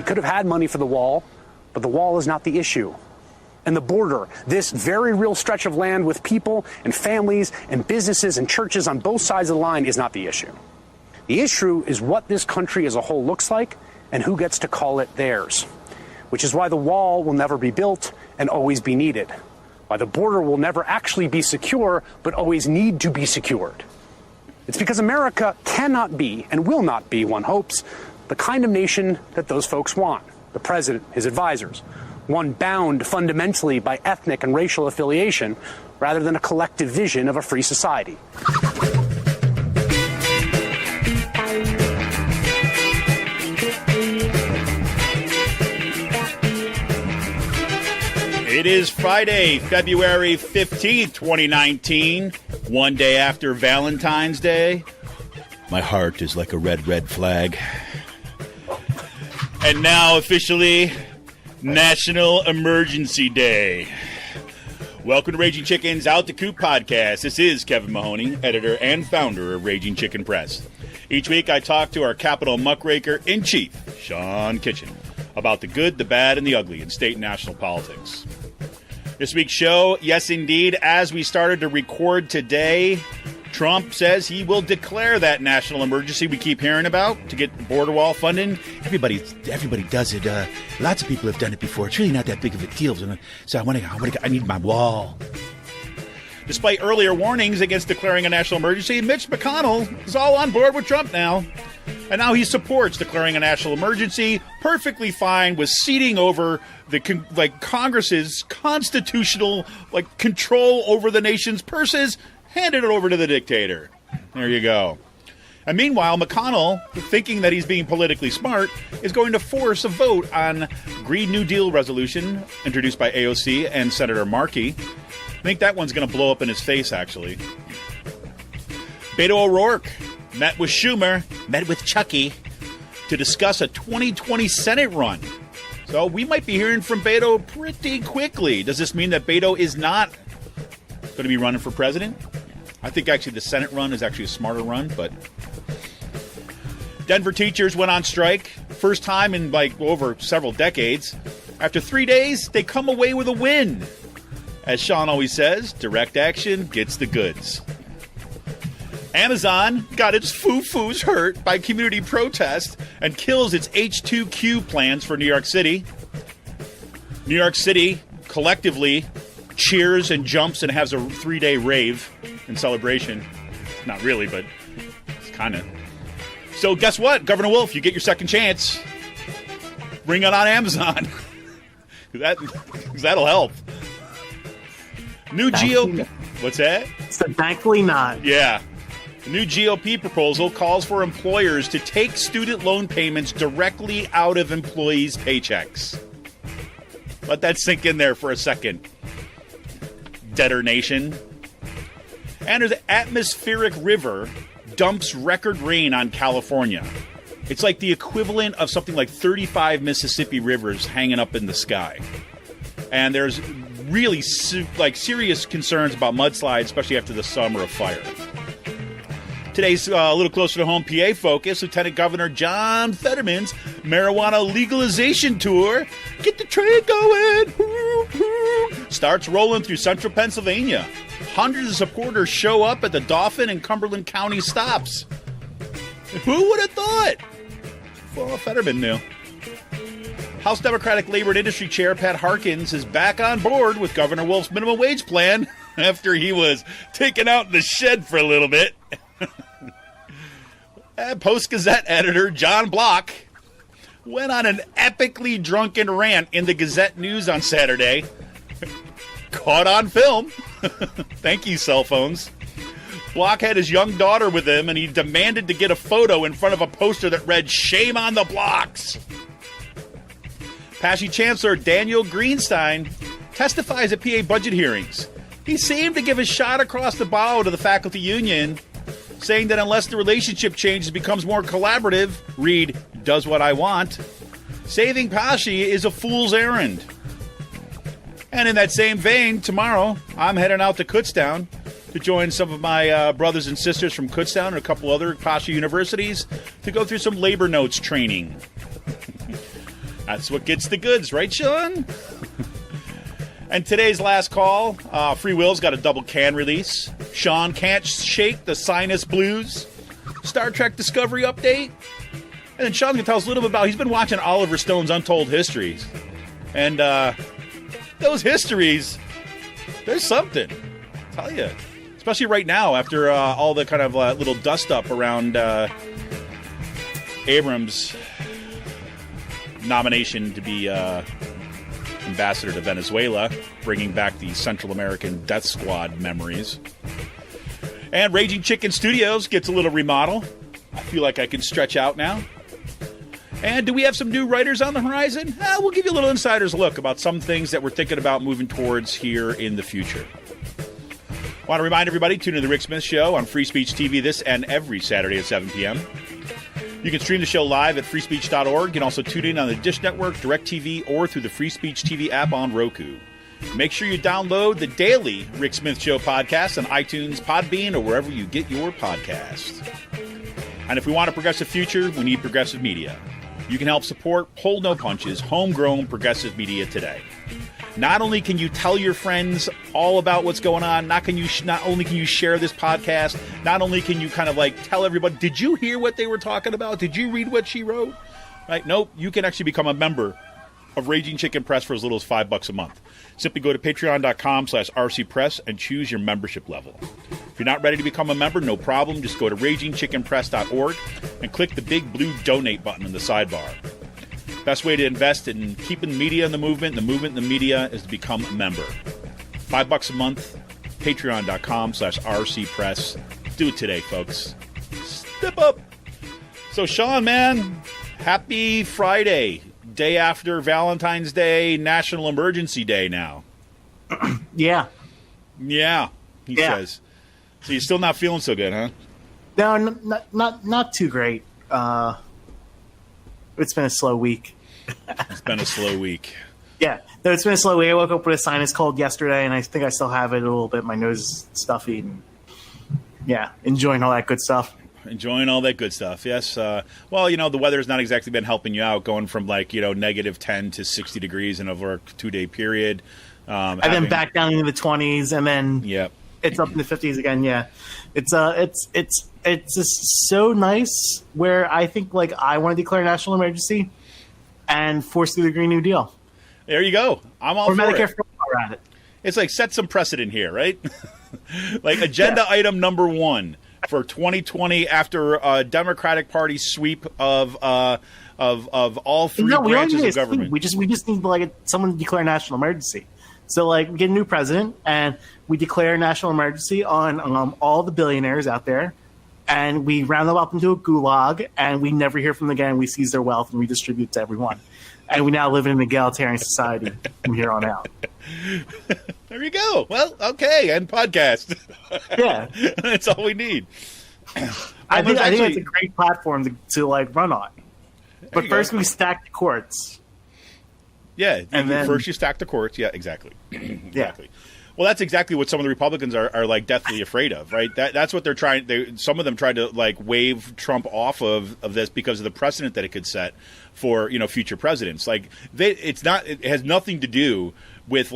could have had money for the wall, but the wall is not the issue. And the border, this very real stretch of land with people and families and businesses and churches on both sides of the line, is not the issue. The issue is what this country as a whole looks like and who gets to call it theirs, which is why the wall will never be built and always be needed, why the border will never actually be secure but always need to be secured. It's because America cannot be and will not be, one hopes, the kind of nation that those folks want, the president, his advisors, one bound fundamentally by ethnic and racial affiliation rather than a collective vision of a free society. It is Friday, February 15th, 2019, one day after Valentine's Day. My heart is like a red, red flag. And now officially, National Emergency Day. Welcome to Raging Chicken's Out the Coop podcast. This is Kevin Mahoney, editor and founder of Raging Chicken Press. Each week I talk to our Capitol muckraker-in-chief, Sean Kitchen, about the good, the bad, and the ugly in state and national politics. This week's show, yes indeed, as we started to record today, Trump says he will declare that national emergency we keep hearing about to get border wall funding. Everybody does it. Lots of people have done it before. It's really not that big of a deal. So I need my wall. Despite earlier warnings against declaring a national emergency, Mitch McConnell is all on board with Trump now. And now he supports declaring a national emergency, perfectly fine with ceding over the Congress's constitutional control over the nation's purses, handed it over to the dictator. There you go. And meanwhile, McConnell, thinking that he's being politically smart, is going to force a vote on Green New Deal resolution introduced by AOC and Senator Markey. I think that one's going to blow up in his face, actually. Beto O'Rourke met with Schumer, met with Chucky, to discuss a 2020 Senate run. So we might be hearing from Beto pretty quickly. Does this mean that Beto is not going to be running for president? I think actually the Senate run is actually a smarter run, but Denver teachers went on strike. First time in over several decades. After 3 days, they come away with a win. As Sean always says, direct action gets the goods. Amazon got its foo-foos hurt by community protest and kills its H2Q plans for New York City. New York City collectively cheers and jumps and has a 3-day rave in celebration. Not really, but it's kind of. So guess what, Governor Wolf? You get your second chance. Bring it on Amazon. That'll help. New GOP. What's that? So thankfully not. Yeah. The new GOP proposal calls for employers to take student loan payments directly out of employees' paychecks. Let that sink in there for a second. Debtor nation. And an atmospheric river dumps record rain on California. It's like the equivalent of something like 35 Mississippi rivers hanging up in the sky. And there's really serious concerns about mudslides, especially after the summer of fire. Today's a little closer to home PA focus. Lieutenant Governor John Fetterman's marijuana legalization tour. Get the train going. Starts rolling through central Pennsylvania. Hundreds of supporters show up at the Dauphin and Cumberland Counties stops. Who would have thought? Well, Fetterman knew. House Democratic Labor and Industry Chair Pat Harkins is back on board with Governor Wolf's minimum wage plan after he was taken out in the shed for a little bit. Post-Gazette editor John Block went on an epically drunken rant in the Gazette News on Saturday. Caught on film. Thank you, cell phones. Block had his young daughter with him, and he demanded to get a photo in front of a poster that read, "Shame on the Blocks." Passy Chancellor Daniel Greenstein testifies at PA budget hearings. He seemed to give a shot across the bow to the faculty union, saying that unless the relationship changes, becomes more collaborative, read, does what I want, saving Passy is a fool's errand. And in that same vein, tomorrow, I'm heading out to Kutztown to join some of my brothers and sisters from Kutztown and a couple other Passy universities to go through some labor notes training. That's what gets the goods, right, Sean? And today's last call, Free Will's got a double can release. Sean can't shake the sinus blues. Star Trek Discovery update. And then Sean's going to tell us a little bit about, he's been watching Oliver Stone's Untold Histories. And those histories, there's something. I'll tell you. Especially right now after all the kind of little dust up around Abrams' nomination to be ambassador to Venezuela, bringing back the Central American Death Squad memories. And Raging Chicken Studios gets a little remodel. I feel like I can stretch out now. And do we have some new writers on the horizon? We'll give you a little insider's look about some things that we're thinking about moving towards here in the future. I want to remind everybody, tune in to The Rick Smith Show on Free Speech TV this and every Saturday at 7 p.m. You can stream the show live at freespeech.org. You can also tune in on the Dish Network, DirecTV, or through the Free Speech TV app on Roku. Make sure you download the daily Rick Smith Show podcast on iTunes, Podbean, or wherever you get your podcasts. And if we want a progressive future, we need progressive media. You can help support Pull No Punches, homegrown progressive media today. Not only can you tell your friends all about what's going on, not only can you share this podcast, not only can you kind of like tell everybody, did you hear what they were talking about? Did you read what she wrote? Right? Nope. You can actually become a member of Raging Chicken Press for as little as $5 a month. Simply go to patreon.com/rcpress and choose your membership level. If you're not ready to become a member, no problem. Just go to ragingchickenpress.org and click the big blue donate button in the sidebar. Best way to invest in keeping the media in the movement in the media, is to become a member. $5 a month, patreon.com/rcpress. Do it today, folks. Step up. So, Sean, man, happy Friday. Day after Valentine's Day, National Emergency Day now. Yeah. Yeah, he says. So you're still not feeling so good, huh? No, not too great. It's been a slow week. It's been a slow week. Yeah, no, it's been a slow week. I woke up with a sinus cold yesterday, and I think I still have it a little bit. My nose is stuffy, and yeah, enjoying all that good stuff. Enjoying all that good stuff, yes. Well, the weather's not exactly been helping you out, going from negative 10 to 60 degrees in over a 2-day period. And then back down into the 20s, and then it's up in the 50s again. Yeah, it's just so nice. Where I think I want to declare a national emergency and force through the Green New Deal. There you go. I'm all or for Medicare it. for all at it. It's like set some precedent here, right? Agenda item number 1 for 2020 after a Democratic Party sweep of all three branches of government. We just need someone to declare a national emergency. So we get a new president and we declare a national emergency on all the billionaires out there, and we round them up into a gulag, and we never hear from them again. We seize their wealth and redistribute to everyone. And we now live in an egalitarian society from here on out. There you go. Well, okay, and podcast. Yeah. That's all we need. I think it's a great platform to run on. But first we stack the courts. Yeah, and then first you stack the courts. Yeah, exactly. Exactly. Yeah. Well, that's exactly what some of the Republicans are deathly afraid of, right? That's what they're trying. Some of them tried to wave Trump off of this because of the precedent that it could set for future presidents. It has nothing to do with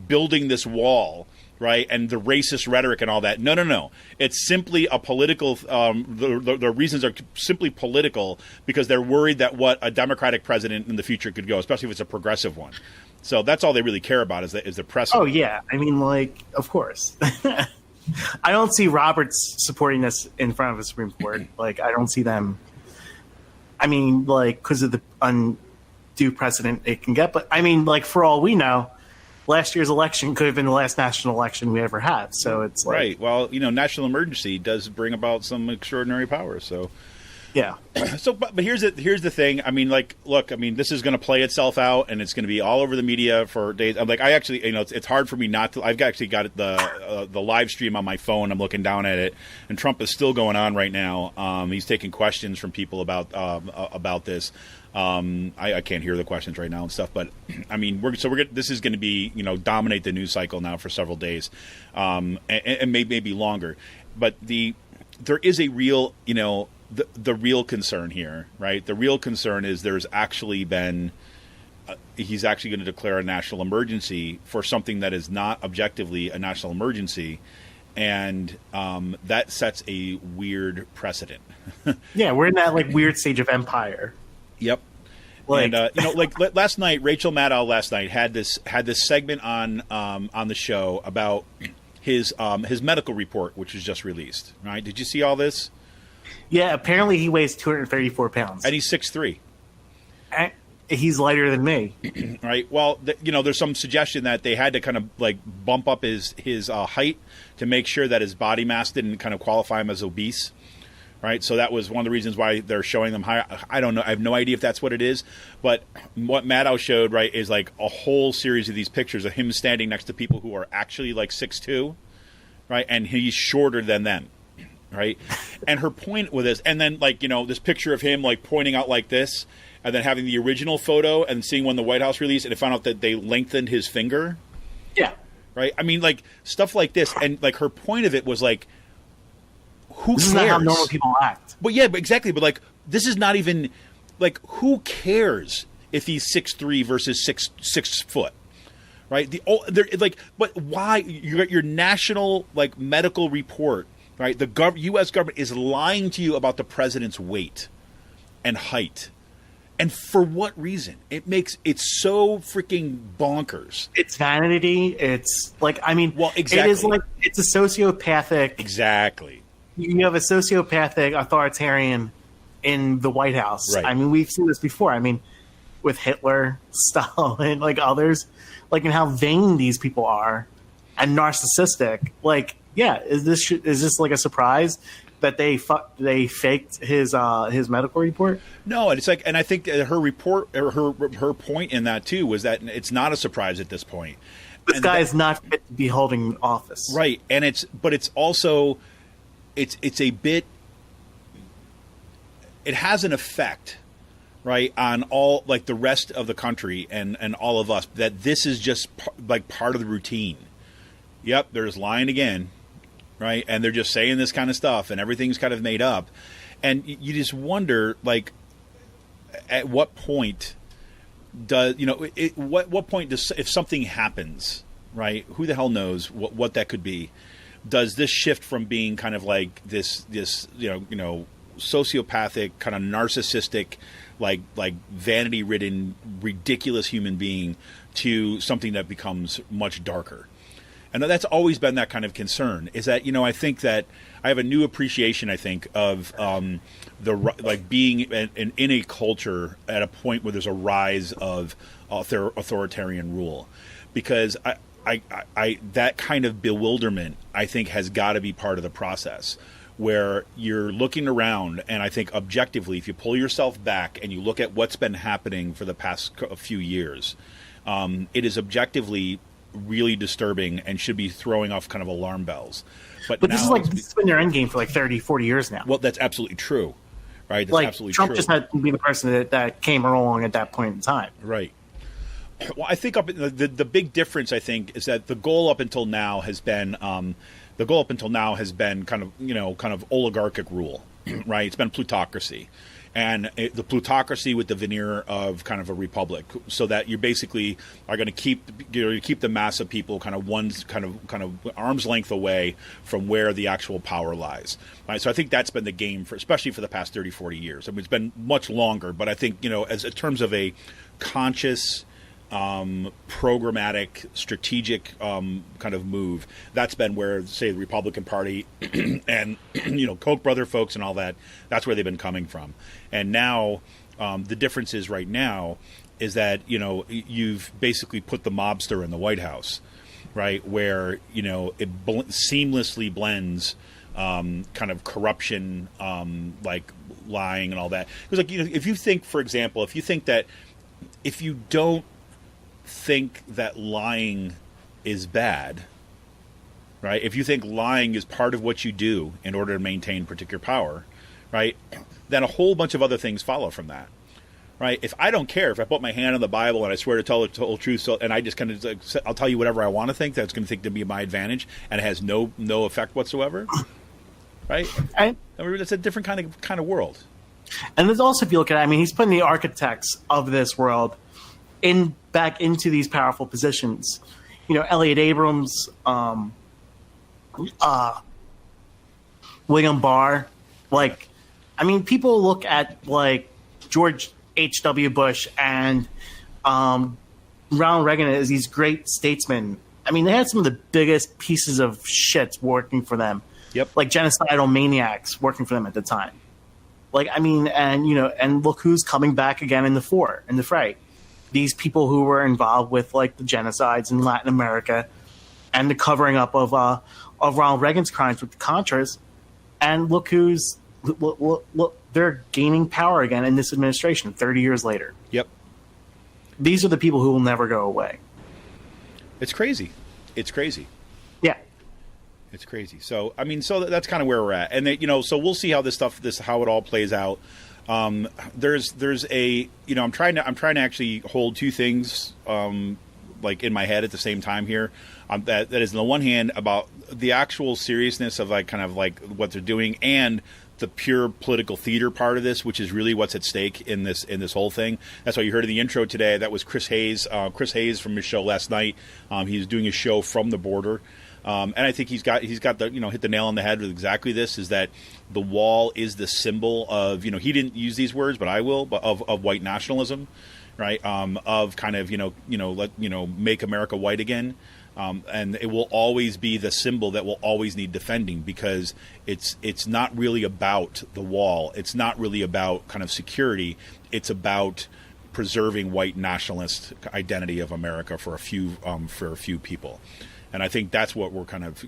building this wall, right, and the racist rhetoric and all that. No. It's simply a political. The reasons are simply political because they're worried that what a Democratic president in the future could go, especially if it's a progressive one. So that's all they really care about is the precedent. Oh yeah, I mean, of course. I don't see Roberts supporting this in front of the Supreme Court. I don't see them. I mean, because of the undue precedent it can get. But I mean, for all we know, last year's election could have been the last national election we ever had. So it's right. Well, national emergency does bring about some extraordinary powers. So. Yeah. So, but here's the thing. I mean, look. I mean, this is going to play itself out, and it's going to be all over the media for days. I'm I actually, it's hard for me not to. I've actually got the live stream on my phone. I'm looking down at it, and Trump is still going on right now. He's taking questions from people about this. I can't hear the questions right now and stuff, but I mean, this is going to be dominate the news cycle now for several days, and maybe longer. But there is a real the real concern here, right? The real concern is there's actually been he's actually going to declare a national emergency for something that is not objectively a national emergency, and that sets a weird precedent. Yeah, we're in that like weird stage of empire. Yep. Like, And like last night, Rachel Maddow last night had this segment on the show about his medical report, which was just released. Right? Did you see all this? Yeah, apparently he weighs 234 pounds, And he's 6'3". He's lighter than me. Right. Well, there's some suggestion that they had to kind of like bump up his height to make sure that his body mass didn't kind of qualify him as obese. Right. So that was one of the reasons why they're showing them high. I don't know. I have no idea if that's what it is. But what Maddow showed, right, is like a whole series of these pictures of him standing next to people who are actually like 6'2", right, and he's shorter than them. Right. And her point with this, and then like this picture of him like pointing out like this. And then having the original photo and seeing when the White House released, and it found out that they lengthened his finger. Yeah. Right? I mean, like, stuff like this. And, like, her point of it was, like, who This cares? is not how normal people act. But, yeah, exactly. But, like, this is not even, like, who cares if he's 6'3" versus 6 foot? Right? But why? You got your national, like, medical report, right? The U.S. government is lying to you about the president's weight and height. And for what reason? It's so freaking bonkers. It's vanity. It's like, I mean, well, exactly. It is like, it's a sociopathic. Exactly. You have a sociopathic authoritarian in the White House. Right. I mean, we've seen this before. I mean, with Hitler, Stalin, like others, like, and how vain these people are and narcissistic. Like, yeah, is this like a surprise that they faked his medical report? No, and it's like, and I think her report, or her point in that too, was that it's not a surprise at this point. This guy is not fit to be holding office, right? And it's also, it's a bit, it has an effect, right, on all like the rest of the country and all of us, that this is just like part of the routine. Yep, they're just lying again. Right, and they're just saying this kind of stuff, and everything's kind of made up, and you just wonder, like, at what point does what point does, if something happens, right? Who the hell knows what that could be? Does this shift from being kind of like this sociopathic, kind of narcissistic, like vanity-ridden, ridiculous human being to something that becomes much darker? And that's always been that kind of concern, is that, I think that I have a new appreciation, I think, of being in a culture at a point where there's a rise of authoritarian rule, because I that kind of bewilderment, I think, has got to be part of the process, where you're looking around, and I think objectively, if you pull yourself back and you look at what's been happening for the past few years, it is objectively really disturbing and should be throwing off kind of alarm bells. But this has been their end game for like 30, 40 years now. Well, that's absolutely true, right? That's like, absolutely Trump true. just had to be the person that came along at that point in time. Right. Well, I think the big difference, I think, is that the goal up until now has been kind of oligarchic rule, right? It's been plutocracy. And the plutocracy with the veneer of kind of a republic, so that you basically are going to keep the mass of people kind of arm's length away from where the actual power lies. Right? So I think that's been the game especially for the past 30, 40 years. I mean, it's been much longer, but I think, as in terms of a conscious, programmatic, strategic kind of move, that's been where, say, the Republican Party and Koch brother folks and all that's where they've been coming from. And now the difference is right now is that you've basically put the mobster in the White House, right, where it seamlessly blends kind of corruption, like lying and all that. Because if you think, for example, that if you don't think that lying is bad, right? If you think lying is part of what you do in order to maintain particular power, right, then a whole bunch of other things follow from that, right? If I don't care, if I put my hand on the Bible and I swear to tell the whole truth, and I just kind of I'll tell you whatever I want to think, that's going to think to be my advantage, and it has no effect whatsoever, right? And I mean, it's a different kind of world. And there's also, if you look at it, I mean, he's putting the architects of this world back into these powerful positions. You know, Elliot Abrams, William Barr. Like, I mean, people look at, like, George H.W. Bush and Ronald Reagan as these great statesmen. I mean, they had some of the biggest pieces of shit working for them. Yep. Like genocidal maniacs working for them at the time. Like, I mean, and, you know, and look who's coming back again in the fray. These people who were involved with, like, the genocides in Latin America and the covering up of Ronald Reagan's crimes with the Contras. And look who's, look, they're gaining power again in this administration 30 years later. Yep. These are the people who will never go away. It's crazy. It's crazy. Yeah. It's crazy. So, I mean, so that's kind of where we're at. And, you know, so we'll see how how it all plays out. There's a, you know, I'm trying to actually hold two things, like in my head at the same time here. That is on the one hand about the actual seriousness of like kind of like what they're doing and the pure political theater part of this, which is really what's at stake in this whole thing. That's why you heard in the intro today. That was Chris Hayes from his show last night. He was doing a show from the border. And I think he's got the, you know, hit the nail on the head with exactly this, is that the wall is the symbol of, you know, he didn't use these words, but I will, but of white nationalism, right? Of kind of, make America white again. And it will always be the symbol that will always need defending, because it's not really about the wall. It's not really about kind of security. It's about preserving white nationalist identity of America for a few people. And I think that's what we're kind of,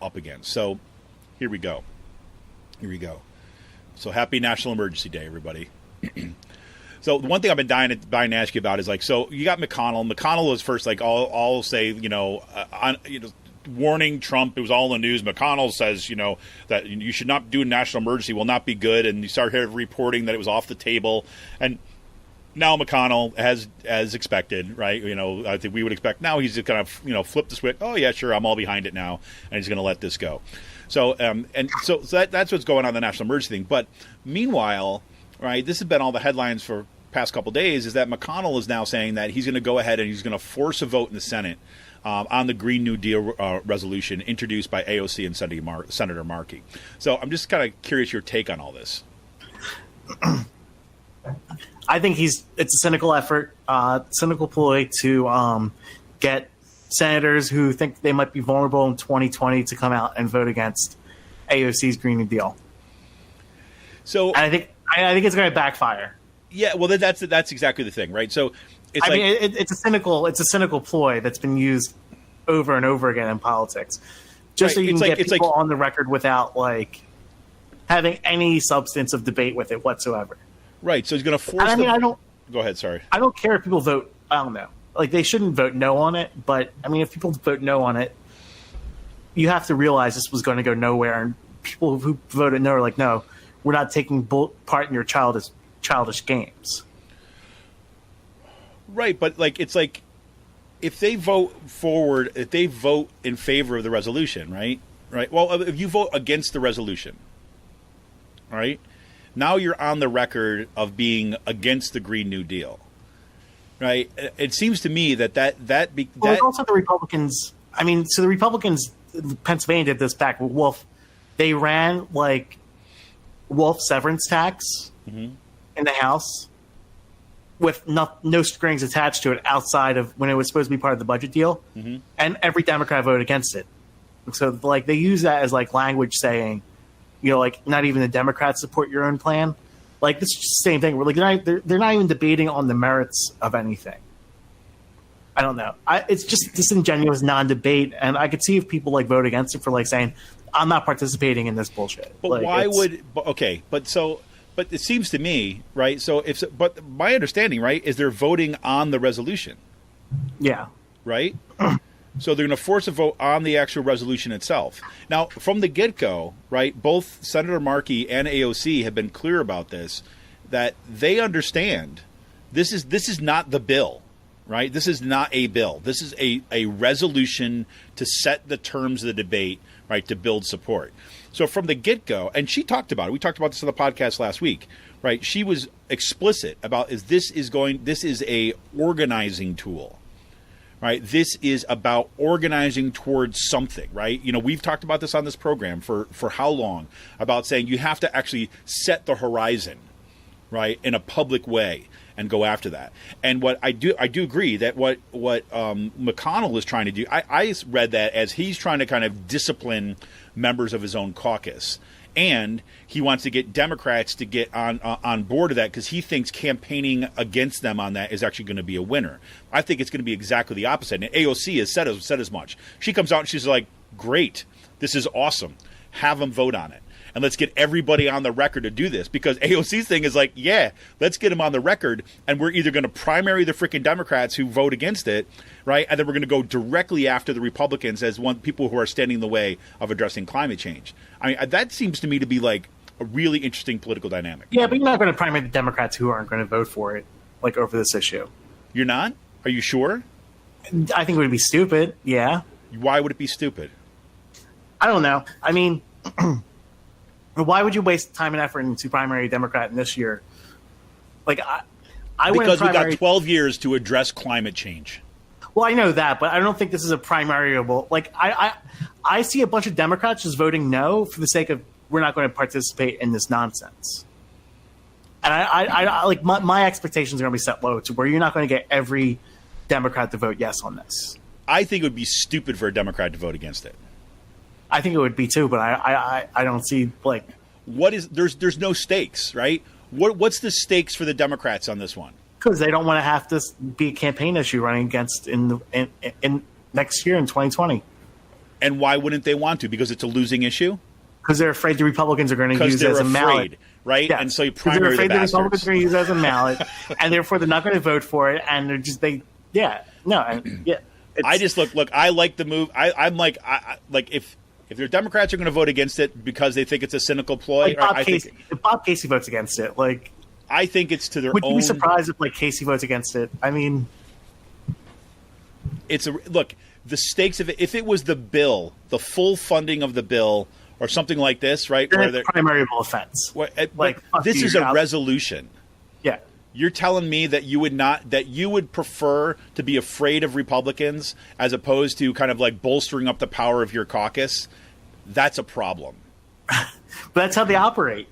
up against. So here we go. So happy National Emergency Day, everybody. So the one thing I've been dying to ask you about is, like, so you got McConnell. McConnell was first, like, I'll say, warning Trump. It was all in the news. McConnell says, that you should not do a national emergency, will not be good. And you start reporting that it was off the table. And now McConnell, as expected, right? I think we would expect now he's just going to, flip the switch. Oh, yeah, sure, I'm all behind it now. And he's going to let this go. So that's what's going on in the national emergency thing. But meanwhile, right, this has been all the headlines for past couple days, is that McConnell is now saying that he's going to go ahead and he's going to force a vote in the Senate on the Green New Deal resolution introduced by AOC and Senator Markey. So I'm just kind of curious your take on all this. I think it's a cynical effort, cynical ploy to get senators who think they might be vulnerable in 2020 to come out and vote against AOC's Green New Deal. So, and I think it's going to backfire. Yeah, well, that's exactly the thing, right? So, it's it's a cynical ploy that's been used over and over again in politics, just so you can get people on the record without having any substance of debate with it whatsoever. Right. So he's going to force. I don't. Go ahead. Sorry. I don't care if people vote. I don't know. They shouldn't vote no on it. But I mean, if people vote no on it, you have to realize this was going to go nowhere. And people who voted no are like, no, we're not taking part in your childish games. Right. But it's like, if they vote forward, if they vote in favor of the resolution, right? Well, if you vote against the resolution, right? Now you're on the record of being against the Green New Deal, right? It seems to me that also the Republicans. I mean, so the Republicans, Pennsylvania did this back with Wolf. They ran Wolf severance tax in the House with no strings attached to it outside of when it was supposed to be part of the budget deal, and every Democrat voted against it. So they use that as language saying, not even the Democrats support your own plan. This is just the same thing. We're they're not even debating on the merits of anything. I don't know. It's just disingenuous non-debate, and I could see if people vote against it for saying, I'm not participating in this bullshit. But why would? Okay, but it seems to me, right? But my understanding, right, is they're voting on the resolution. Yeah. Right. So they're going to force a vote on the actual resolution itself. Now, from the get-go, right, both Senator Markey and AOC have been clear about this, that they understand this is not the bill, right? This is not a bill. This is a resolution to set the terms of the debate, right, to build support. So from the get-go, and she talked about it. We talked about this on the podcast last week, right? She was explicit about this is a organizing tool. Right. This is about organizing towards something. Right. You know, we've talked about this on this program for how long, about saying you have to actually set the horizon, right, in a public way and go after that. And what I do agree that what McConnell is trying to do, I read that as he's trying to kind of discipline members of his own caucus. And he wants to get Democrats to get on board of that because he thinks campaigning against them on that is actually going to be a winner. I think it's going to be exactly the opposite. And AOC has said as much. She comes out and she's like, great, this is awesome. Have them vote on it. And let's get everybody on the record to do this, because AOC's thing is like, yeah, let's get them on the record, and we're either going to primary the freaking Democrats who vote against it, right, and then we're going to go directly after the Republicans as people who are standing in the way of addressing climate change. I mean, that seems to me to be like a really interesting political dynamic. Yeah, but you're not going to primary the Democrats who aren't going to vote for it, like, over this issue. You're not? Are you sure? I think it would be stupid, yeah. Why would it be stupid? I don't know. I mean... Why would you waste time and effort into primary Democrat in this year? Like, I went because we got 12 years to address climate change. Well, I know that, but I don't think this is a primariable. Like, I see a bunch of Democrats just voting no for the sake of we're not going to participate in this nonsense. And I like my expectations are going to be set low to where you're not going to get every Democrat to vote yes on this. I think it would be stupid for a Democrat to vote against it. I think it would be too, but I don't see, like, what is there's no stakes, right? What's the stakes for the Democrats on this one? Because they don't want to have this be a campaign issue running against in next year in 2020. And why wouldn't they want to? Because it's a losing issue. Because they're afraid the Republicans are going to use it as a mallet, right? Yes. And so you primary they're afraid the bastards. The Republicans are going to use it as a mallet, and therefore they're not going to vote for it. And they're just I just look. I like the move. I'm like if the Democrats are going to vote against it because they think it's a cynical ploy, like if Bob Casey votes against it, like, I think it's to their would own. you be surprised if like Casey votes against it? I mean, the stakes of it. If it was the bill, the full funding of the bill, or something like this, right? It's a primariable offense. This is a resolution. Yeah. You're telling me that you would prefer to be afraid of Republicans as opposed to kind of like bolstering up the power of your caucus? That's a problem. But that's how they operate.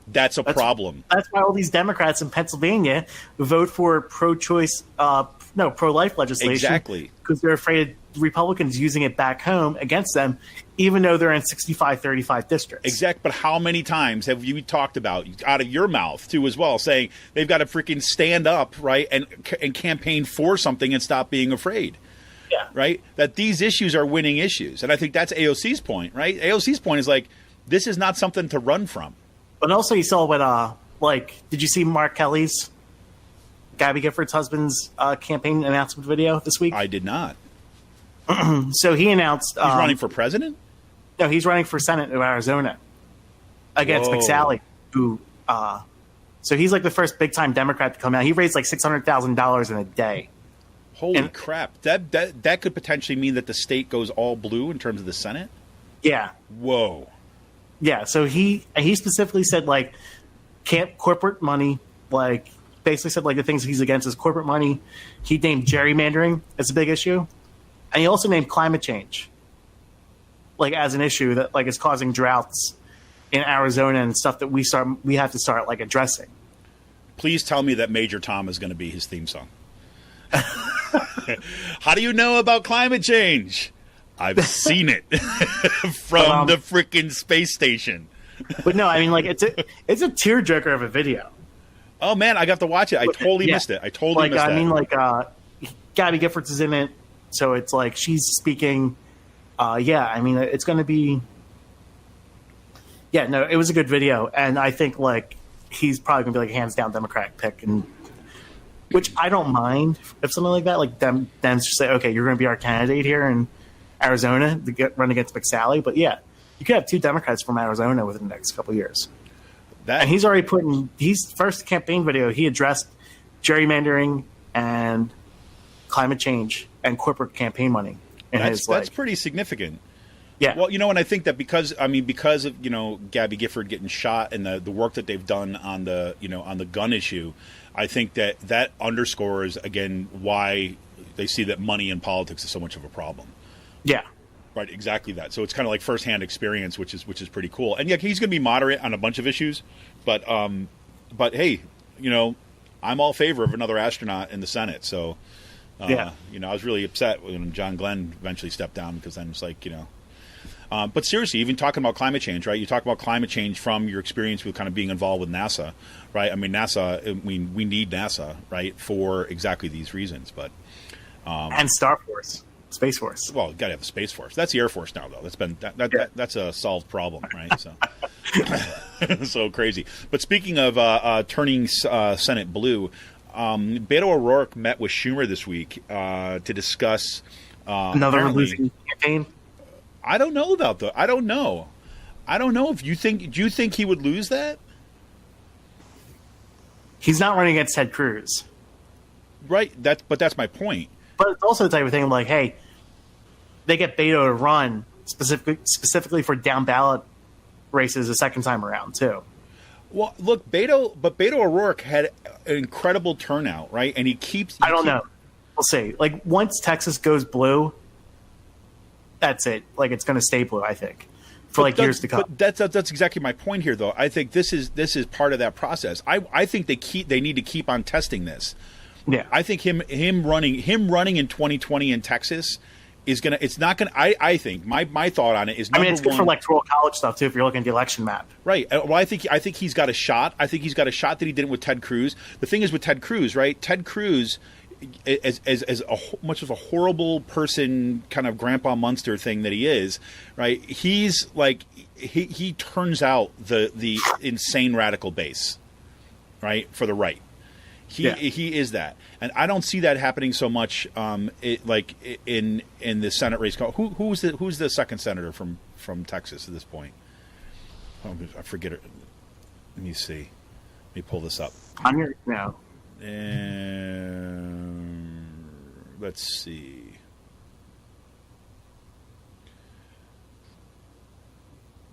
That's a problem. That's why all these Democrats in Pennsylvania vote for pro-choice, pro-life legislation. Exactly. Because they're afraid of Republicans using it back home against them, even though they're in 65-35 districts. Exact. But how many times have you talked about, out of your mouth too as well, saying they've got to freaking stand up, right, and campaign for something and stop being afraid? Yeah. Right? That these issues are winning issues. And I think that's AOC's point, right? AOC's point is like, this is not something to run from. But also you saw what, did you see Mark Kelly's, Gabby Gifford's husband's campaign announcement video this week? I did not. So he announced... He's running for president? No, he's running for Senate of Arizona against McSally, who... so he's like the first big-time Democrat to come out. He raised like $600,000 in a day. Holy crap. That could potentially mean that the state goes all blue in terms of the Senate? Yeah. Whoa. Yeah, so he specifically said, like, corporate money, like, basically said, like, the things he's against is corporate money. He named gerrymandering as a big issue. And he also named climate change, like, as an issue that, like, is causing droughts in Arizona and stuff that we have to start, like, addressing. Please tell me that Major Tom is going to be his theme song. How do you know about climate change? I've seen it from the freaking space station. But no, I mean, like, it's a tearjerker of a video. Oh man, I got to watch it. I totally missed it. I totally missed it. I mean, like, Gabby Giffords is in it, so it's like she's speaking. I mean, it's going to be. Yeah, no, it was a good video, and I think like he's probably going to be like a hands down Democratic pick, and which I don't mind if something like that, like them just say, okay, you're going to be our candidate here in Arizona to run against McSally. But yeah, you could have two Democrats from Arizona within the next couple of years. And he's already his first campaign video, he addressed gerrymandering and climate change and corporate campaign money. That's pretty significant. Yeah. Well, and I think that because of, Gabby Gifford getting shot and the work that they've done on the, on the gun issue, I think that underscores, again, why they see that money in politics is so much of a problem. Yeah. Right, exactly that. So it's kind of like firsthand experience, which is pretty cool. And yeah, he's going to be moderate on a bunch of issues, but hey, I'm all favor of another astronaut in the Senate. So, I was really upset when John Glenn eventually stepped down, because then it's like, but seriously, even talking about climate change, right? You talk about climate change from your experience with kind of being involved with NASA, right? I mean, we need NASA, right, for exactly these reasons, but and Star Force. Space Force. Well, you got to have the Space Force. That's the Air Force now, though. That's been that's a solved problem, right? So, so crazy. But speaking of turning Senate blue, Beto O'Rourke met with Schumer this week to discuss another losing campaign. I don't know about that. I don't know. If you think, do you think he would lose that? He's not running against Ted Cruz, right? But that's my point. But it's also the type of thing like, hey, they get Beto to run specifically for down ballot races a second time around too. Well, look, Beto O'Rourke had an incredible turnout, right? And he keeps. I don't know. We'll see. Like, once Texas goes blue, that's it. Like, it's going to stay blue, I think, for years to come. But that's exactly my point here, though. I think this is part of that process. I think they need to keep on testing this. Yeah, I think him running in 2020 in Texas is gonna. It's not gonna. I think my thought on it is. It's good for electoral college stuff too. If you're looking at the election map, right? Well, I think he's got a shot. I think he's got a shot that he didn't with Ted Cruz. The thing is with Ted Cruz, right? Ted Cruz, as much of a horrible person, kind of Grandpa Munster thing that he is, right? He's like he turns out the insane radical base, right, for the right. He is that, and I don't see that happening so much. In the Senate race. Who's the second senator from Texas at this point? Oh, I forget it. Let me see. Let me pull this up. I'm here now. Let's see.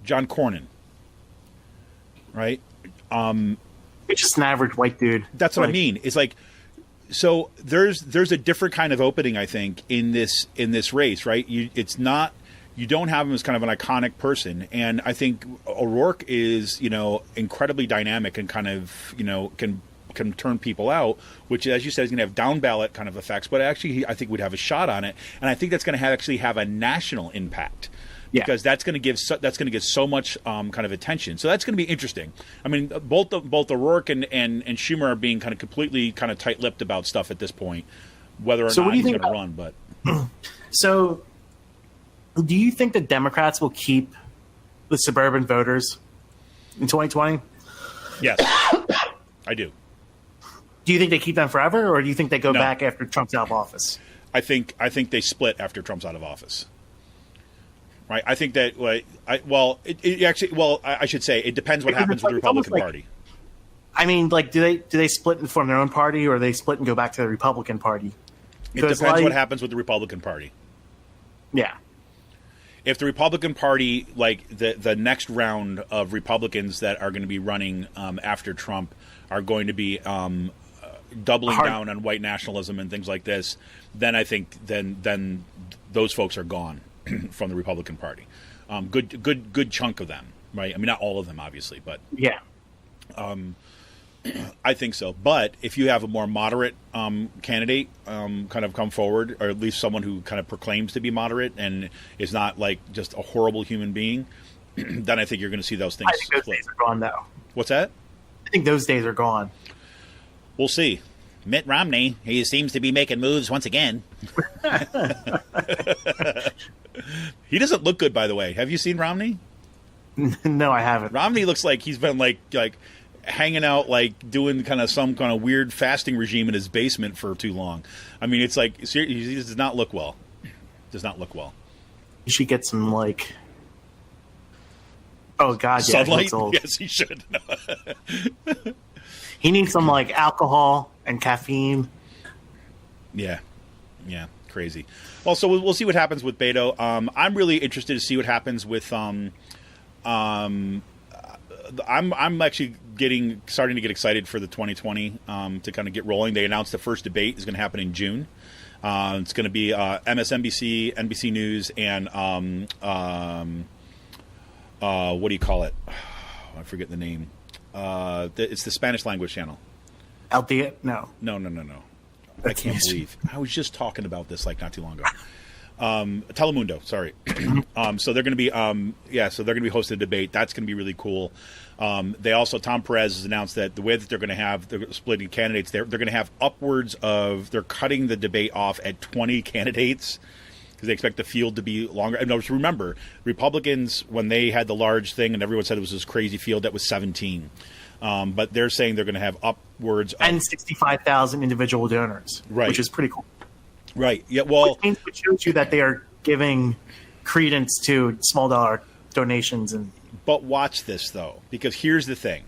John Cornyn, right? It's just an average white dude. That's what I mean. It's like, so there's a different kind of opening, I think, in this race, right? You don't have him as kind of an iconic person, and I think O'Rourke is, incredibly dynamic and kind of, can turn people out, which, as you said, is going to have down ballot kind of effects, but actually I think would have a shot on it, and I think that's going to actually have a national impact. Yeah. Because that's going to get so much kind of attention. So that's going to be interesting. I mean, both O'Rourke and Schumer are being kind of completely kind of tight-lipped about stuff at this point, whether or not he's going to run. But so, do you think the Democrats will keep the suburban voters in 2020? Yes, I do. Do you think they keep them forever, or do you think they go back after Trump's out of office? I think they split after Trump's out of office. Right, I think that. I should say it depends what happens with the Republican Party. I mean, do they split and form their own party, or they split and go back to the Republican Party? It depends what happens with the Republican Party. Yeah. If the Republican Party, the next round of Republicans that are going to be running after Trump, are going to be doubling down on white nationalism and things like this, then I think then those folks are gone from the Republican Party. Good chunk of them, right? I mean, not all of them, obviously, but yeah. I think so. But if you have a more moderate candidate kind of come forward, or at least someone who kind of proclaims to be moderate and is not like just a horrible human being, then I think you're going to see those things. I think those days are gone, though. What's that? I think those days are gone. We'll see. Mitt Romney, he seems to be making moves once again. He doesn't look good, by the way. Have you seen Romney? No, I haven't. Romney looks like he's been like hanging out, doing kind of some kind of weird fasting regime in his basement for too long. I mean, it's like, he does not look well. Does not look well. You should get some oh God, yeah, sunlight. Yes, he should. He needs some alcohol and caffeine. Yeah, crazy. Well, so we'll see what happens with Beto. I'm really interested to see what happens with. I'm actually starting to get excited for the 2020 to kind of get rolling. They announced the first debate is going to happen in June. It's going to be MSNBC, NBC News, and what do you call it? I forget the name. It's the Spanish language channel. No. I can't believe. I was just talking about this like not too long ago. Telemundo, sorry. So they're going to be, so they're going to be hosting a debate. That's going to be really cool. They also, Tom Perez has announced that the way that they're splitting candidates, they're going to have they're cutting the debate off at 20 candidates because they expect the field to be longer. And remember, Republicans, when they had the large thing and everyone said it was this crazy field, that was 17. But they're saying they're going to have upwards of... And 65,000 individual donors, right, which is pretty cool. Right. Yeah. Well, which shows you that they are giving credence to small dollar donations. But watch this though, because here's the thing.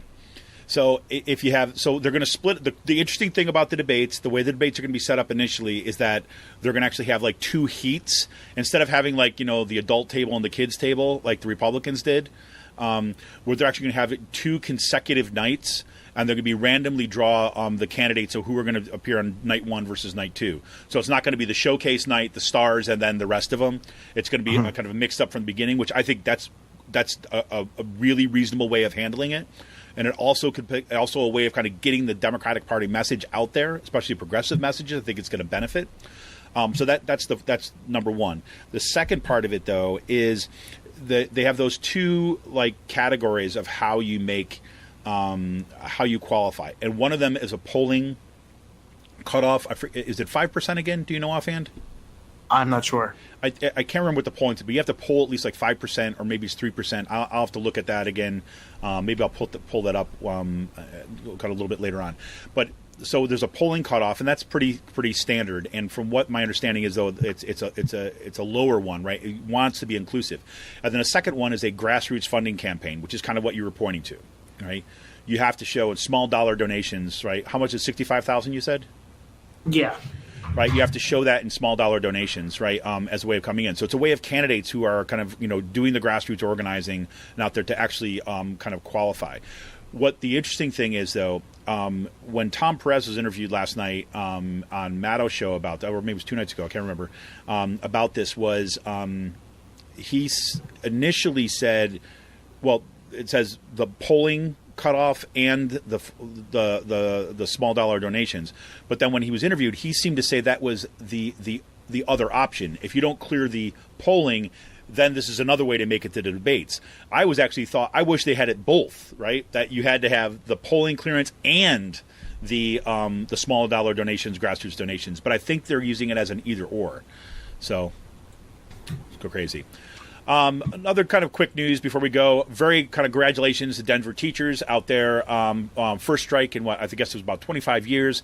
So they're going to split. The interesting thing about the debates, the way the debates are going to be set up initially, is that they're going to actually have like two heats instead of having the adult table and the kids table like the Republicans did. Where they're actually going to have two consecutive nights, and they're going to be randomly draw the candidates of who are going to appear on night one versus night two. So it's not going to be the showcase night, the stars, and then the rest of them. It's going to be kind of a mixed up from the beginning, which I think that's a really reasonable way of handling it. And it also a way of kind of getting the Democratic Party message out there, especially progressive messages. I think it's going to benefit. So that's number one. The second part of it, though, is they have those two categories of how you make how you qualify, and one of them is a polling cutoff. Is it 5% again? Do you know offhand? I'm not sure. I can't remember what the polling is, but you have to poll at least 5%, or maybe it's 3%. I'll have to look at that again. Maybe I'll pull that up kind of a little bit later on. But so there's a polling cutoff, and that's pretty standard. And from what my understanding is, though, it's a lower one, right? It wants to be inclusive. And then a second one is a grassroots funding campaign, which is kind of what you were pointing to, right? You have to show small dollar donations, right? How much is 65,000? You said? Yeah. Right, you have to show that in small dollar donations, right, as a way of coming in. So it's a way of candidates who are kind of doing the grassroots organizing and out there to actually kind of qualify. What the interesting thing is, though, when Tom Perez was interviewed last night on Maddo's show about that, or maybe it was 2 nights ago, I can't remember, about this, was he initially said, well, it says the polling cutoff and the small dollar donations, but then when he was interviewed, he seemed to say that was the other option. If you don't clear the polling, then this is another way to make it to the debates. I wish they had it both, right? That you had to have the polling clearance and the small dollar donations, grassroots donations. But I think they're using it as an either or. So let's go crazy. Another kind of quick news before we go. Very kind of congratulations to Denver teachers out there. First strike in I guess it was about 25 years.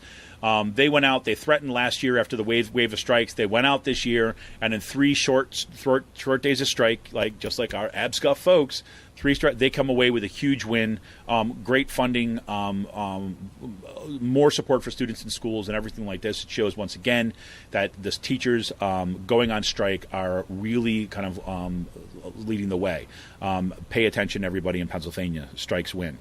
They went out. They threatened last year after the wave of strikes. They went out this year, and in 3 short days of strike, just like our ABSCUF folks, they come away with a huge win. Great funding, more support for students in schools and everything like this. It shows once again that the teachers going on strike are really kind of leading the way. Pay attention, everybody in Pennsylvania. Strikes win.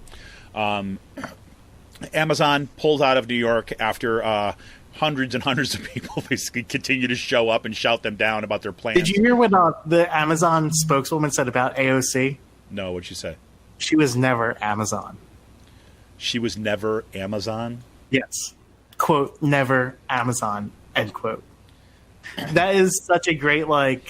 Amazon pulls out of New York after hundreds and hundreds of people basically continue to show up and shout them down about their plans. Did you hear what the Amazon spokeswoman said about AOC? No, what'd she say? She was never Amazon. She was never Amazon? Yes. Quote, never Amazon, end quote. That is such a great, Wow.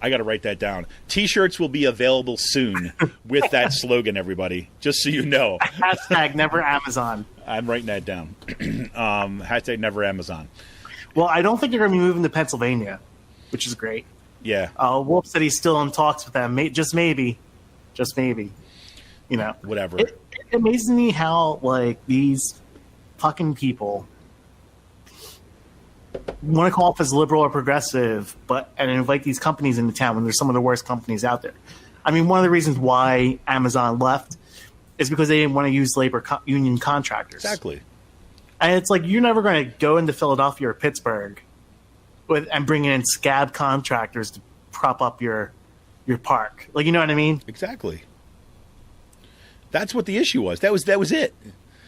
I got to write that down. T-shirts will be available soon with that slogan, everybody, just so you know. Hashtag never Amazon. I'm writing that down. Hashtag never Amazon. Well, I don't think they're going to be moving to Pennsylvania, which is great. Yeah. Wolf said he's still in talks with them. Just maybe. Whatever. It amazes me how, these fucking people want to call up as liberal or progressive, and invite these companies into town when there's some of the worst companies out there. I mean, one of the reasons why Amazon left is because they didn't want to use labor union contractors. Exactly. And it's like you're never going to go into Philadelphia or Pittsburgh and bring in scab contractors to prop up your park. Like, you know what I mean? Exactly. That's what the issue was. That was it.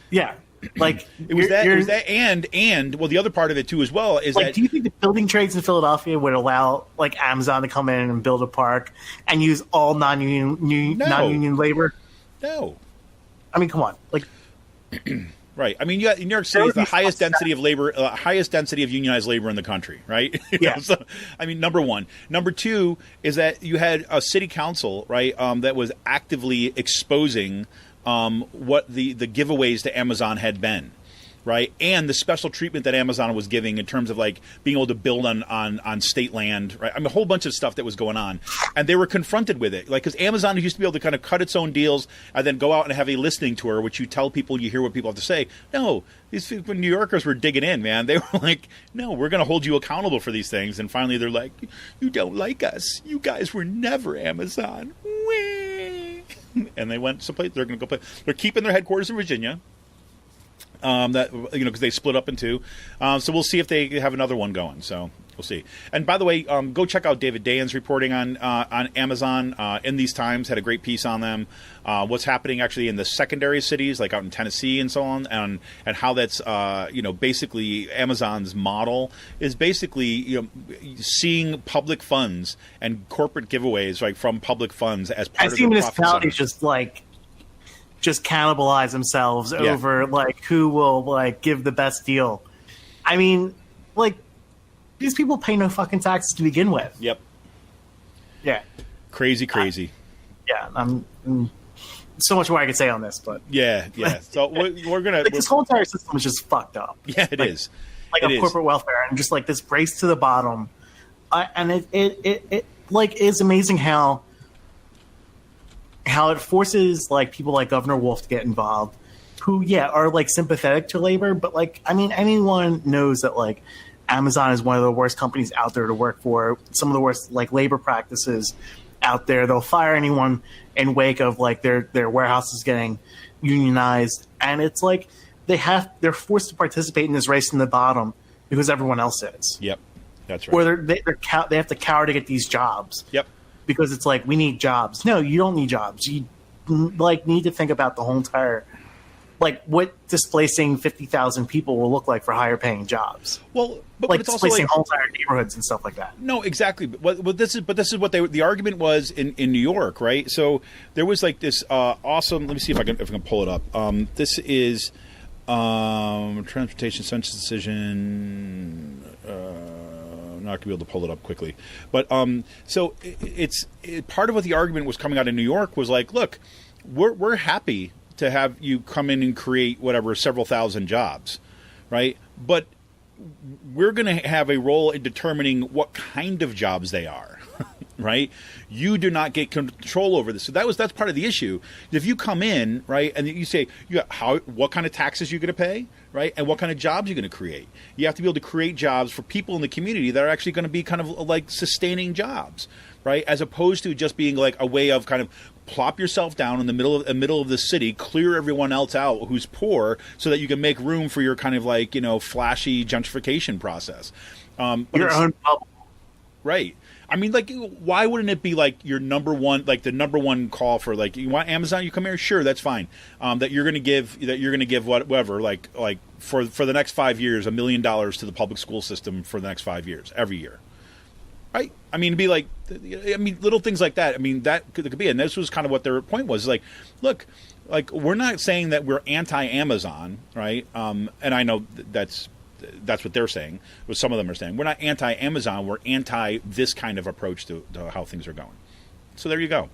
Yeah. Like it was that, and well, the other part of it too as well is like, that. Do you think the building trades in Philadelphia would allow like Amazon to come in and build a park and use all non-union labor? No. I mean, come on, like. Right. I mean, you got, New York City is the highest density of labor, highest density of unionized labor in the country, right? Yeah. So, I mean, number one. Number two is that you had a city council, right, that was actively exposing what the giveaways to Amazon had been, right, and the special treatment that Amazon was giving in terms of like being able to build on state land, right? I mean, a whole bunch of stuff that was going on, and they were confronted with it, like because Amazon used to be able to kind of cut its own deals and then go out and have a listening tour, which you tell people, you hear what people have to say. No, these people, New Yorkers were digging in, man. They were like, no, we're going to hold you accountable for these things, and finally they're like, you don't like us. You guys were never Amazon. And they went someplace. They're going to go play. They're keeping their headquarters in Virginia. Because they split up in two. So we'll see if they have another one going. So we'll see. And by the way, go check out David Dayan's reporting on Amazon in these times. Had a great piece on them. What's happening actually in the secondary cities, like out in Tennessee and so on, and how that's basically Amazon's model is basically seeing public funds and corporate giveaways like from public funds as part of the municipalities just cannibalize themselves over like who will like give the best deal. I mean, like these people pay no fucking taxes to begin with. Yep. Yeah. Crazy. I'm so much more I could say on this, but yeah. So we're gonna like, this whole entire system is just fucked up. Yeah, it is. Like a corporate welfare and just like this race to the bottom. And it like is amazing how it forces like people like Governor Wolf to get involved, who are like sympathetic to labor, but like I mean anyone knows that like Amazon is one of the worst companies out there to work for, some of the worst like labor practices out there. They'll fire anyone in wake of like their warehouses getting unionized, and it's like they're forced to participate in this race in the bottom because everyone else is. Yep, that's right. Or they have to cower to get these jobs. Yep. Because it's like, we need jobs. No, you don't need jobs. You like need to think about the whole entire, like what displacing 50,000 people will look like for higher paying jobs. Well, but like it's also displacing like, whole entire neighborhoods and stuff like that. No, exactly. But this is what the argument was in New York, right? So there was like this awesome. Let me see if I can pull it up. This is transportation census decision. I'm not going to be able to pull it up quickly. But so it's part of what the argument was coming out in New York was like, look, we're happy to have you come in and create whatever, several thousand jobs, right? But we're going to have a role in determining what kind of jobs they are, right? You do not get control over this. So that's part of the issue. If you come in, right, and you say, what kind of taxes you're going to pay, right, and what kind of jobs you're going to create. You have to be able to create jobs for people in the community that are actually going to be kind of like sustaining jobs, right, as opposed to just being like a way of kind of plop yourself down in the middle of the city, clear everyone else out who's poor, so that you can make room for your kind of like flashy gentrification process. Your own bubble, right? I mean, like, why wouldn't it be like your number one, like the number one call for like, you want Amazon, you come here, sure, that's fine. That you're going to give whatever, like for the next 5 years, $1 million to the public school system for the next 5 years, every year. Right? I mean, it'd be like, little things like that. I mean, that could be, and this was kind of what their point was. Like, look, like we're not saying that we're anti-Amazon, right? And I know that's what they're saying. What some of them are saying. We're not anti-Amazon. We're anti this kind of approach to how things are going. So there you go.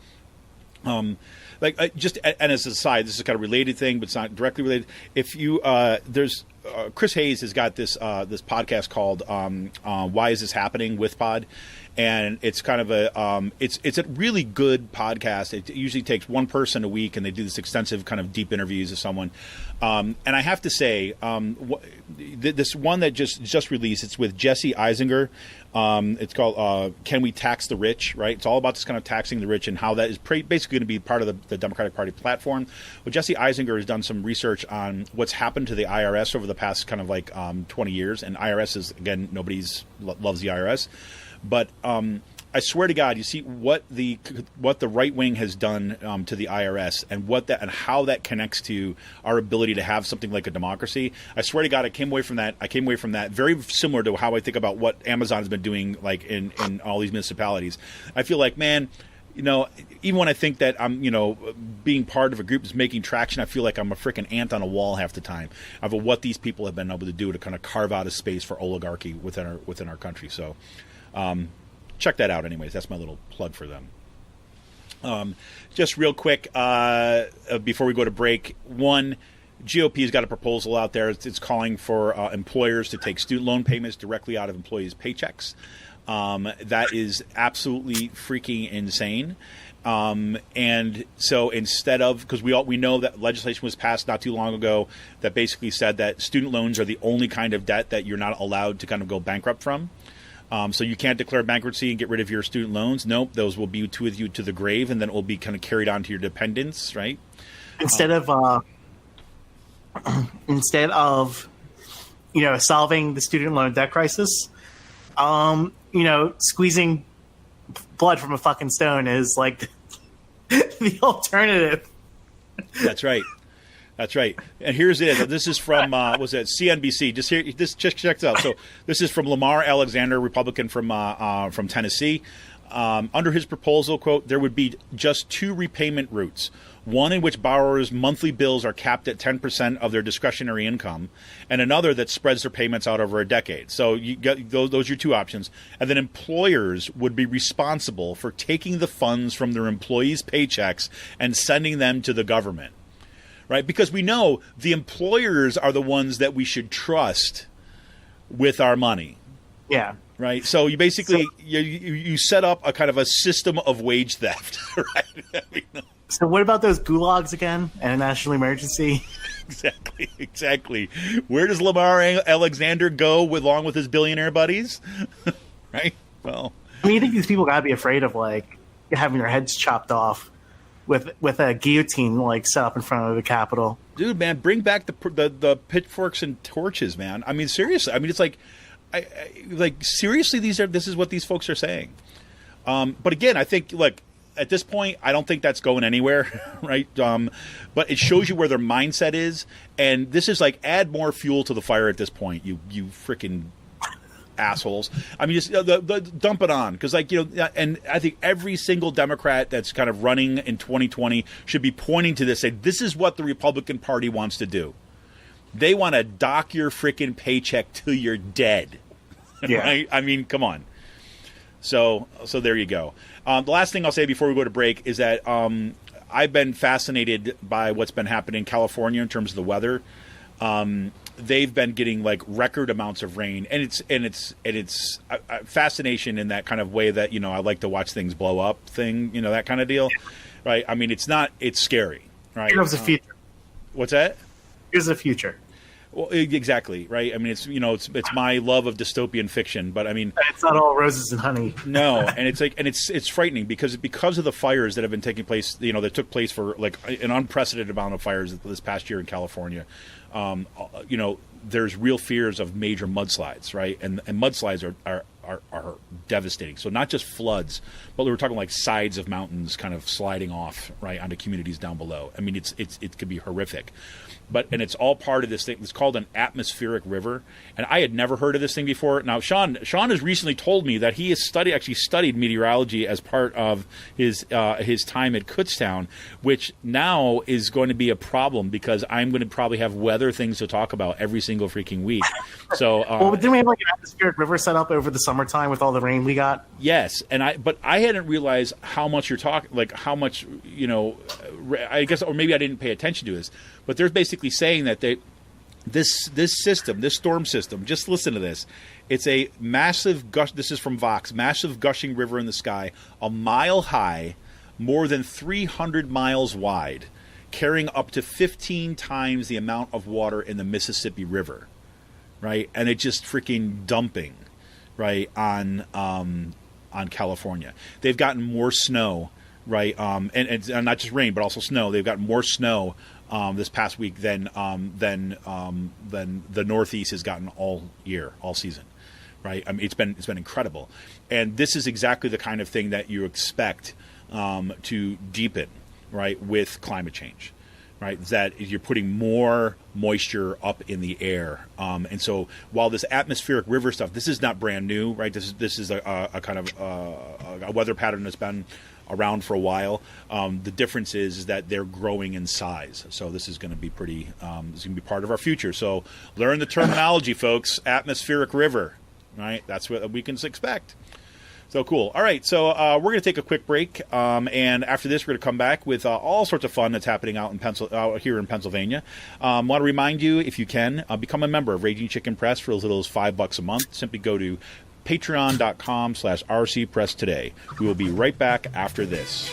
Just and as an aside, this is kind of a related thing, but it's not directly related. If you there's Chris Hayes has got this podcast called "Why Is This Happening?" with Pod, and it's kind of a it's a really good podcast. It usually takes one person a week, and they do this extensive kind of deep interviews of someone. And I have to say, this one that just released, it's with Jesse Eisinger. It's called "Can We Tax the Rich?" Right? It's all about this kind of taxing the rich and how that is basically going to be part of the Democratic Party platform. Well, Jesse Eisinger has done some research on what's happened to the IRS over the past kind of like 20 years. And IRS is, again, nobody's loves the IRS, but I swear to God, you see what the right wing has done to the IRS and how that connects to our ability to have something like a democracy. I swear to God, I came away from that very similar to how I think about what Amazon has been doing, like in all these municipalities. I feel like, man, even when I think that I'm, being part of a group is making traction, I feel like I'm a freaking ant on a wall half the time of what these people have been able to do to kind of carve out a space for oligarchy within our country. So. Check that out anyways. That's my little plug for them. Just real quick, before we go to break, GOP has got a proposal out there. It's calling for employers to take student loan payments directly out of employees' paychecks. That is absolutely freaking insane. And so instead of, because we know that legislation was passed not too long ago that basically said that student loans are the only kind of debt that you're not allowed to kind of go bankrupt from. So you can't declare bankruptcy and get rid of your student loans. Nope, those will be with you to the grave, and then it will be kind of carried on to your dependents, right? Instead of solving the student loan debt crisis, squeezing blood from a fucking stone is like the alternative. That's right. That's right. And here's it. This is from, was it CNBC? Just check this out. So this is from Lamar Alexander, Republican from Tennessee. Under his proposal, quote, there would be just two repayment routes. One in which borrowers' monthly bills are capped at 10% of their discretionary income, and another that spreads their payments out over a decade. So you got those are your two options. And then employers would be responsible for taking the funds from their employees' paychecks and sending them to the government. Right, because we know the employers are the ones that we should trust with our money. Yeah. Right. So you basically you set up a kind of a system of wage theft. Right. So what about those gulags again and a national emergency? Exactly. Where does Lamar Alexander go along with his billionaire buddies? Right. Well, I mean, you think these people got to be afraid of like having their heads chopped off with a guillotine like set up in front of the Capitol. Dude, man, bring back the pitchforks and torches, man. I mean, seriously. I mean, it's like, seriously, this is what these folks are saying. But again, I think, look, at this point, I don't think that's going anywhere, right? But it shows you where their mindset is, and this is like add more fuel to the fire at this point. You freaking assholes. I mean, just dump it on, because and I think every single Democrat that's kind of running in 2020 should be pointing to this, say this is what the Republican Party wants to do. They want to dock your freaking paycheck till you're dead. Yeah. Right? I mean, come on. So there you go. The last thing I'll say before we go to break is that I've been fascinated by what's been happening in California in terms of the weather. They've been getting like record amounts of rain, and it's fascination in that kind of way that I like to watch things blow up thing, that kind of deal, right? I mean, it's scary, right? Here's the future. What's that? Here's the future. Well, exactly, right? I mean, it's my love of dystopian fiction, but I mean, it's not all roses and honey. No, and it's frightening because of the fires that have been taking place. That took place for like an unprecedented amount of fires this past year in California. There's real fears of major mudslides, right? And mudslides are devastating. So not just floods, but we're talking like sides of mountains kind of sliding off right onto communities down below. I mean, it could be horrific. And it's all part of this thing. It's called an atmospheric river, and I had never heard of this thing before. Now, Sean has recently told me that he has studied meteorology as part of his time at Kutztown, which now is going to be a problem because I'm going to probably have weather things to talk about every single freaking week. So, well, didn't we have like an atmospheric river set up over the summertime with all the rain we got? Yes, but I hadn't realized how much you're talking, like how much I guess, or maybe I didn't pay attention to this. But they're basically saying that This storm system, just listen to this. It's a massive gush. This is from Vox. Massive gushing river in the sky, a mile high, more than 300 miles wide, carrying up to 15 times the amount of water in the Mississippi River, right? And it just freaking dumping, right, on California. They've gotten more snow, right, and not just rain, but also snow. They've gotten more snow this past week than the Northeast has gotten all year, all season, right? I mean, it's been incredible, and this is exactly the kind of thing that you expect to deepen, right, with climate change, right? That you're putting more moisture up in the air, and so while this atmospheric river stuff, this is not brand new, right? This is a kind of a weather pattern that's been around for a while. The difference is that they're growing in size, so this is going to be pretty. This is going to be part of our future. So learn the terminology, folks. Atmospheric river, right? That's what we can expect. So cool. All right, so we're going to take a quick break, and after this, we're going to come back with all sorts of fun that's happening out here in Pennsylvania. Want to remind you, if you can, become a member of Raging Chicken Press for as little as $5 a month. Simply go to patreon.com/rcpress today. We will be right back after this.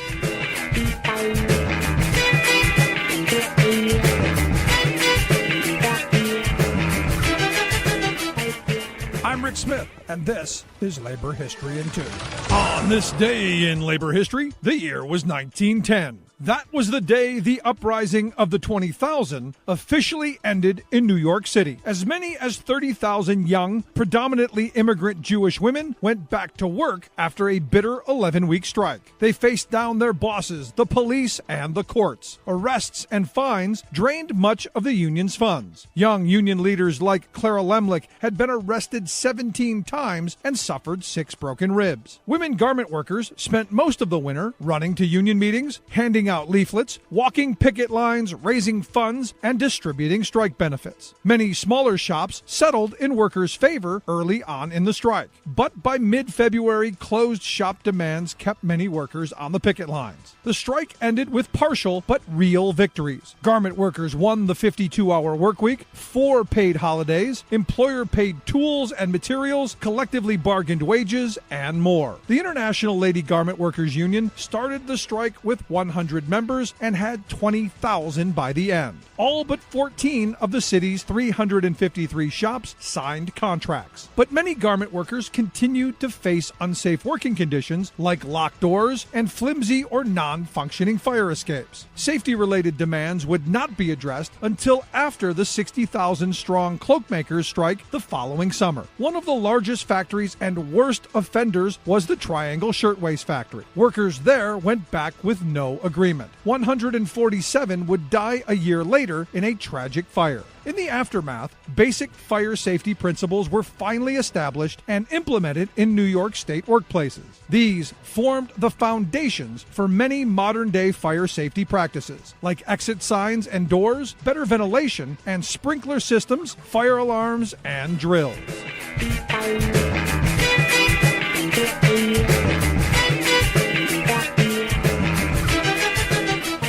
I'm Rick Smith, and this is Labor History in 2. On this day in labor history, the year was 1910. That was the day the uprising of the 20,000 officially ended in New York City. As many as 30,000 young, predominantly immigrant Jewish women went back to work after a bitter 11-week strike. They faced down their bosses, the police, and the courts. Arrests and fines drained much of the union's funds. Young union leaders like Clara Lemlich had been arrested 17 times and suffered 6 broken ribs. Women garment workers spent most of the winter running to union meetings, handing out leaflets, walking picket lines, raising funds, and distributing strike benefits. Many smaller shops settled in workers' favor early on in the strike. But by mid-February, closed shop demands kept many workers on the picket lines. The strike ended with partial but real victories. Garment workers won the 52-hour work week, 4 paid holidays, employer-paid tools and materials, collectively bargained wages, and more. The International Lady Garment Workers Union started the strike with 100 members and had 20,000 by the end. All but 14 of the city's 353 shops signed contracts. But many garment workers continued to face unsafe working conditions like locked doors and flimsy or non-functioning fire escapes. Safety-related demands would not be addressed until after the 60,000-strong cloakmakers strike the following summer. One of the largest factories and worst offenders was the Triangle Shirtwaist Factory. Workers there went back with no agreement. 147 would die a year later in a tragic fire. In the aftermath, basic fire safety principles were finally established and implemented in New York State workplaces. These formed the foundations for many modern-day fire safety practices, like exit signs and doors, better ventilation, and sprinkler systems, fire alarms, and drills.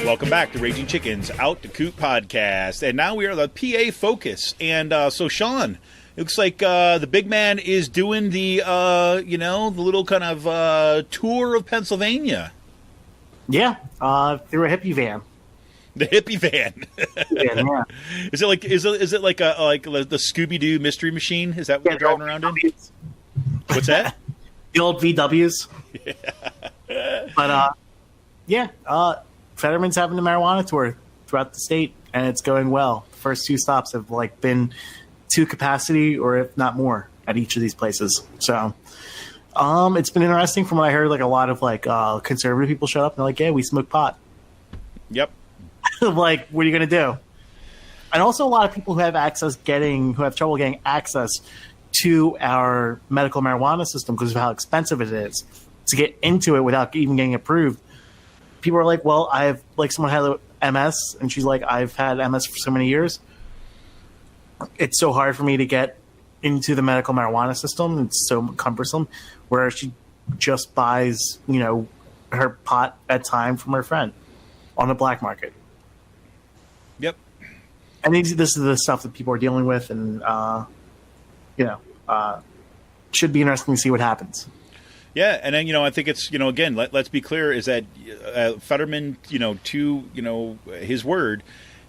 Welcome back to Raging Chicken's Out to Coot podcast. And now we are the PA Focus. And so, Sean, it looks like the big man is doing the little kind of tour of Pennsylvania. Yeah, through a hippie van. The hippie van. Yeah. Is it like the Scooby-Doo mystery machine? Is that what you're driving around in? What's that? The old VWs. Yeah. But Fetterman's having the marijuana tour throughout the state, and it's going well. The first 2 stops have been to capacity, or if not more, at each of these places. So, it's been interesting. From what I heard, a lot of conservative people showed up and they're like, "Yeah, we smoke pot." Yep. What are you going to do? And also, a lot of people who have trouble getting access to our medical marijuana system because of how expensive it is to get into it without even getting approved. People are like, well, someone had MS, and she's like, I've had MS for so many years. It's so hard for me to get into the medical marijuana system. It's so cumbersome, where she just buys, her pot at time from her friend on the black market. Yep. And this is the stuff that people are dealing with, and should be interesting to see what happens. Yeah, and then I think it's again, let's be clear, is that Fetterman, to his word,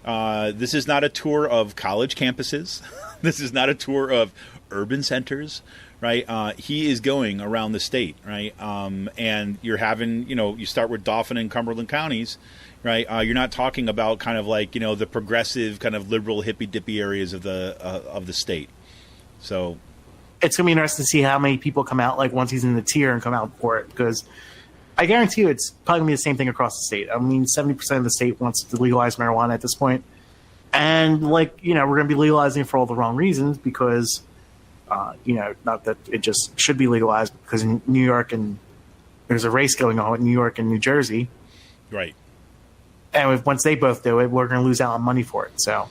this is not a tour of college campuses. This is not a tour of urban centers, right? He is going around the state, right? And you're having, you start with Dauphin and Cumberland counties, right? You're not talking about kind of like the progressive kind of liberal hippy dippy areas of the state. So it's going to be interesting to see how many people come out, like once he's in the tier, and come out for it, because I guarantee you it's probably going to be the same thing across the state. I mean, 70% of the state wants to legalize marijuana at this point. And we're going to be legalizing it for all the wrong reasons, because, not that it just should be legalized, because in New York, and there's a race going on with New York and New Jersey. Right. And once they both do it, we're going to lose out on money for it. So.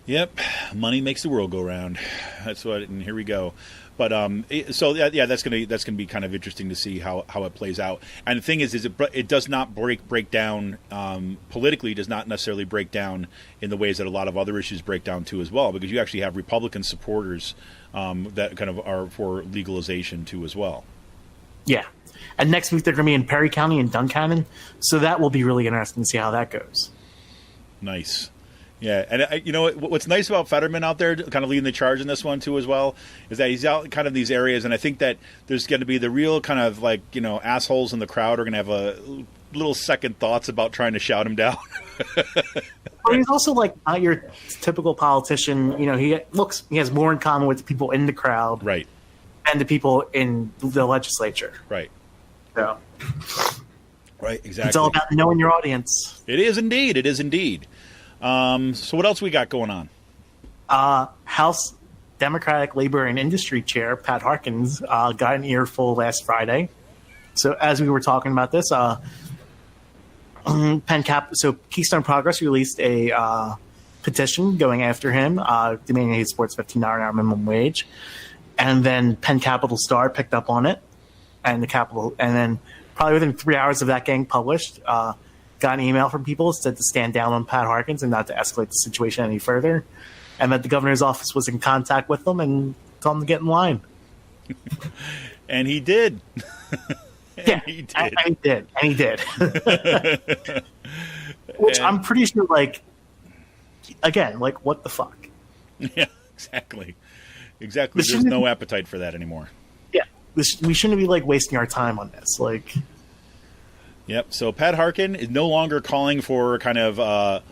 Yep, money makes the world go round. That's what, and here we go. But that's gonna be kind of interesting to see how it plays out. And the thing is it does not break down politically. Does not necessarily break down in the ways that a lot of other issues break down too as well. Because you actually have Republican supporters that kind of are for legalization too as well. Yeah, and next week they're going to be in Perry County and Duncannon, so that will be really interesting to see how that goes. Nice. Yeah, and what's nice about Fetterman out there, kind of leading the charge in this one too as well, is that he's out kind of these areas, and I think that there's going to be the real kind of like assholes in the crowd are going to have a little second thoughts about trying to shout him down. But he's also like not your typical politician. He has more in common with the people in the crowd, right, and the people in the legislature, right. So, right, exactly. It's all about knowing your audience. It is indeed. It is indeed. So what else we got going on? House Democratic Labor and Industry Chair Pat Harkins got an earful last Friday. So as we were talking about this, Keystone Progress released a petition going after him, demanding he supports $15 an hour minimum wage, and then Penn Capital Star picked up on it, and then probably within 3 hours of that getting published, got an email from people said to stand down on Pat Harkins and not to escalate the situation any further, and that the governor's office was in contact with them and told them to get in line. And he did. And he did. Which I'm pretty sure, what the fuck? Yeah, exactly. There's no appetite for that anymore. Yeah, we shouldn't be wasting our time on this. Yep. So Pat Harkin is no longer calling for kind of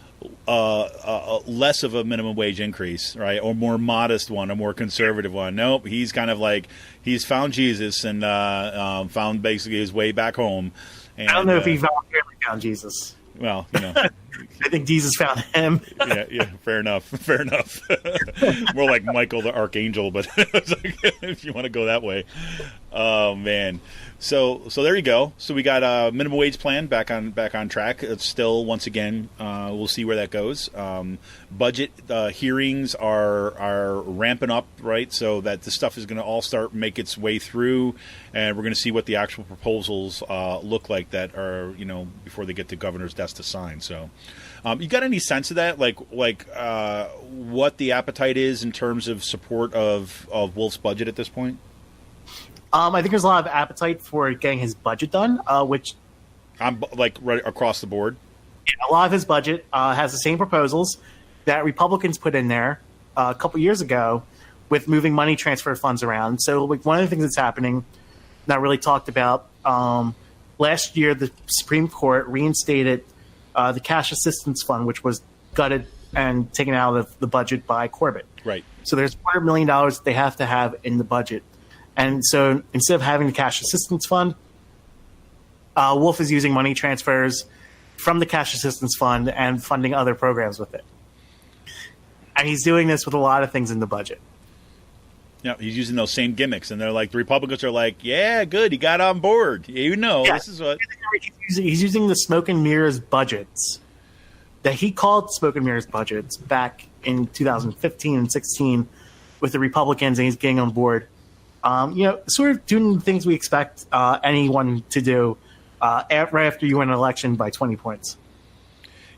less of a minimum wage increase, right, or more modest one, a more conservative one. Nope. He's kind of he's found Jesus and found basically his way back home. And, I don't know if he voluntarily found Jesus. Well, I think Jesus found him. Yeah. Fair enough. More like Michael the Archangel, but if you want to go that way. Oh man. So there you go. So we got a minimum wage plan back on track. It's still, once again, we'll see where that goes. Budget hearings are ramping up, right? So that the stuff is going to all make its way through, and we're going to see what the actual proposals look like that are, before they get to governor's desk to sign. So, you got any sense of that? What the appetite is in terms of support of Wolf's budget at this point? I think there's a lot of appetite for getting his budget done, which... right across the board? A lot of his budget has the same proposals that Republicans put in there a couple years ago with moving money transfer funds around. So one of the things that's happening, not really talked about, last year the Supreme Court reinstated the cash assistance fund, which was gutted and taken out of the budget by Corbett. Right. So there's $100 million that they have to have in the budget. And so instead of having the cash assistance fund, Wolf is using money transfers from the cash assistance fund and funding other programs with it. And he's doing this with a lot of things in the budget. Yeah, he's using those same gimmicks, and they're the Republicans are yeah, good, he got on board. This is what he's using the smoke and mirrors budgets that he called smoke and mirrors budgets back in 2015 and 16 with the Republicans, and he's getting on board. Sort of doing the things we expect anyone to do right after you win an election by 20 points.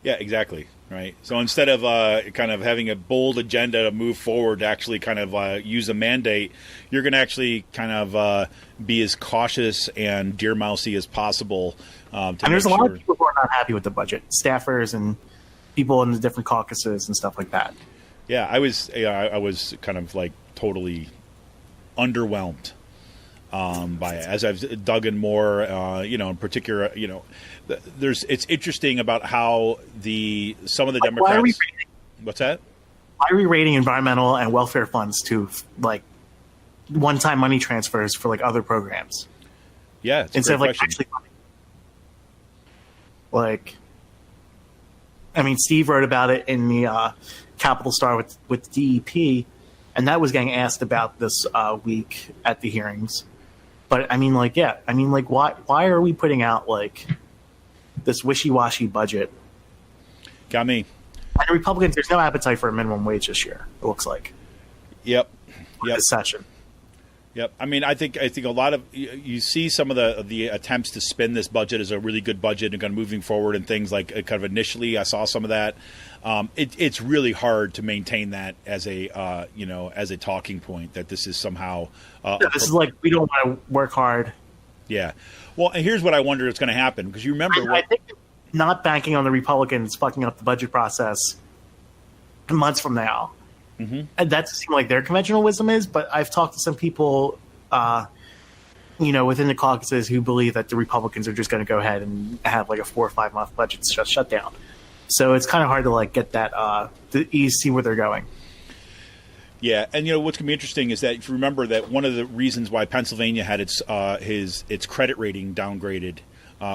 Yeah, exactly. Right. So instead of kind of having a bold agenda to move forward, to actually kind of use a mandate, you're going to actually kind of be as cautious and deer mousy as possible. And there's a lot of people who are not happy with the budget, staffers and people in the different caucuses and stuff like that. Yeah, I was kind of like totally underwhelmed by it as I've dug in more. In particular, it's interesting about how some of the Democrats. What's that? Why are we rating environmental and welfare funds to like one-time money transfers for like other programs? Yeah, it's instead a great of like question. actually, like, I mean, Steve wrote about it in the Capital Star with DEP, and that was getting asked about this week at the hearings. But I mean, like, yeah, I mean, like, why are we putting out like this wishy-washy budget? Got me. And the Republicans, there's no appetite for a minimum wage this year. It looks like. Yep. This session. Yep. I mean, I think a lot of you see some of the attempts to spin this budget as a really good budget and kind of moving forward and things like kind of initially I saw some of that. It's really hard to maintain that as a as a talking point that this is somehow this is like we don't want to work hard. Yeah. Well, and here's what I wonder is going to happen because you remember I think not banking on the Republicans fucking up the budget process months from now. Mm-hmm. And that doesn't seem like their conventional wisdom is, but I've talked to some people, within the caucuses who believe that the Republicans are just going to go ahead and have like a 4 or 5 month budget shutdown. So it's kind of hard to like get that to see where they're going. Yeah, and what's going to be interesting is that if you remember that one of the reasons why Pennsylvania had its credit rating downgraded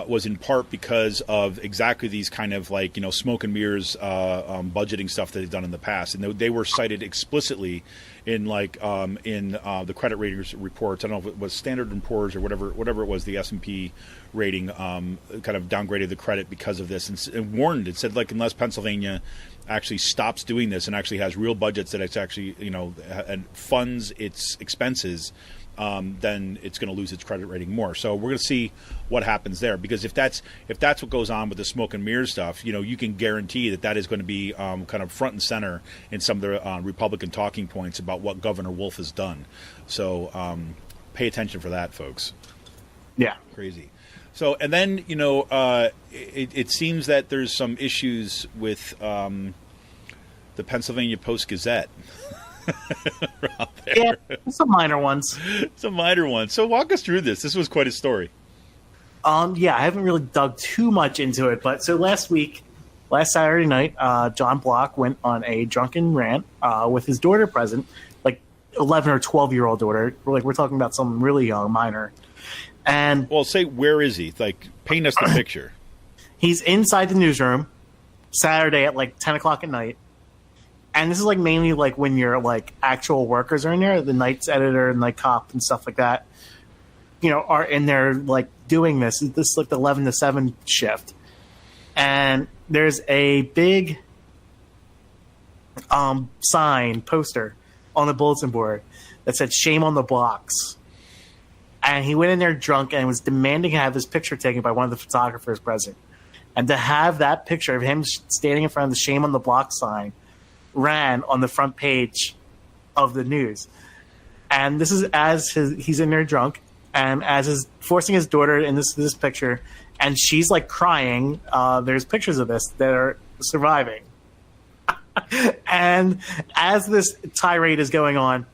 was in part because of exactly these kind of like smoke and mirrors budgeting stuff that they've done in the past, and they were cited explicitly in the credit ratings reports. I don't know if it was Standard & Poor's or whatever it was, the S&P rating kind of downgraded the credit because of this and warned. It said like unless Pennsylvania actually stops doing this and actually has real budgets that it's actually and funds its expenses, then it's going to lose its credit rating more. So we're going to see what happens there, because if that's what goes on with the smoke and mirrors stuff, you can guarantee that is going to be kind of front and center in some of the Republican talking points about what Governor Wolf has done. So pay attention for that, folks. Yeah, crazy. So and then it seems that there's some issues with the Pennsylvania Post-Gazette. Yeah, some minor ones. Some minor ones. So walk us through this. This was quite a story. Yeah, I haven't really dug too much into it, but so last Saturday night, John Block went on a drunken rant with his daughter present, like 11 or 12-year-old daughter. We're talking about some really young minor. And well, say where is he? Like, paint us the picture. He's inside the newsroom Saturday at like 10 o'clock at night. And this is like mainly like when your like actual workers are in there, the night's editor and like cop and stuff like that, are in there like doing this. This is like the 11 to 7 shift. And there's a big poster on the bulletin board that said "Shame on the Blocks." And he went in there drunk and was demanding to have his picture taken by one of the photographers present. And to have that picture of him standing in front of the "Shame on the Block" sign ran on the front page of the news. And this is as he's in there drunk and as is forcing his daughter in this picture, and she's like crying. There's pictures of this that are surviving. And as this tirade is going on,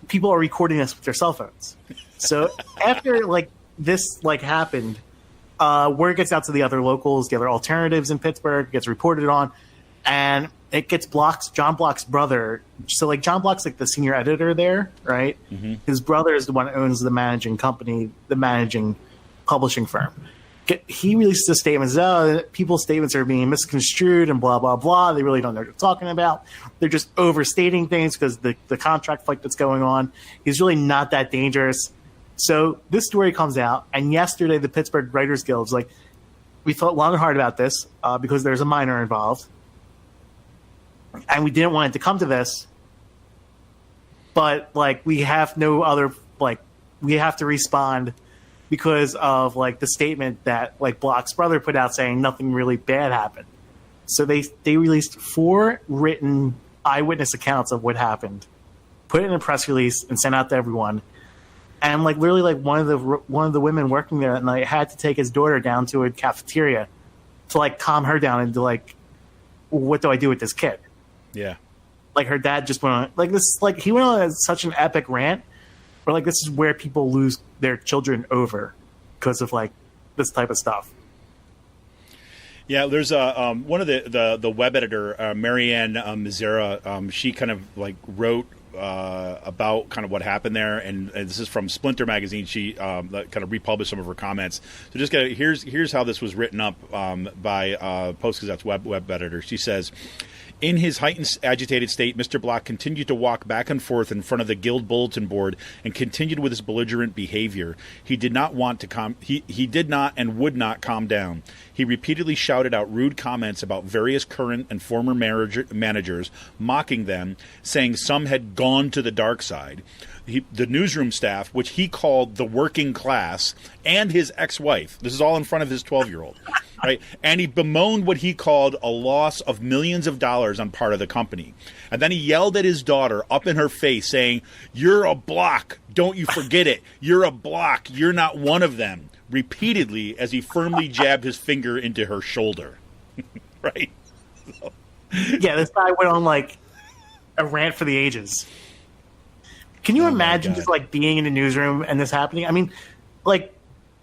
people are recording this with their cell phones. So after like this like happened, word gets out to the other locals, the other alternatives in Pittsburgh, gets reported on, and it gets John Block's brother. So like John Block's like the senior editor there, right? Mm-hmm. His brother is the one who owns the managing company, the managing publishing firm. He releases a statement, says, people's statements are being misconstrued and blah, blah, blah. They really don't know what they're talking about. They're just overstating things because the contract fight that's going on. He's really not that dangerous. So this story comes out, and yesterday the Pittsburgh Writers Guild was like, we thought long and hard about this because there's a minor involved, and we didn't want it to come to this, but like we have no other, like we have to respond because of like the statement that like Block's brother put out saying nothing really bad happened. So they released 4 written eyewitness accounts of what happened, put it in a press release, and sent out to everyone. And like literally, like one of the women working there that night had to take his daughter down to a cafeteria to like calm her down and to like, what do I do with this kid? Yeah. Like her dad just went on like this. Like he went on such an epic rant, where like this is where people lose their children over because of like this type of stuff. Yeah, there's one of the web editor, Marianne Mazzara. She kind of like wrote about kind of what happened there, and this is from Splinter magazine. She kind of republished some of her comments. So just here's how this was written up by Post Gazette's web editor. She says, in his heightened, agitated state, Mr. Block continued to walk back and forth in front of the Guild bulletin board and continued with his belligerent behavior. He did not want to he did not and would not calm down. He repeatedly shouted out rude comments about various current and former managers, mocking them, saying some had gone to the dark side. The newsroom staff, which he called the working class, and his ex-wife. This is all in front of his 12-year-old. Right? And he bemoaned what he called a loss of millions of dollars on part of the company. And then he yelled at his daughter up in her face saying, "You're a block. Don't you forget it. You're a block. You're not one of them." Repeatedly as he firmly jabbed his finger into her shoulder. Right? So. Yeah, this guy went on like a rant for the ages. Can you imagine just like being in a newsroom and this happening? I mean, like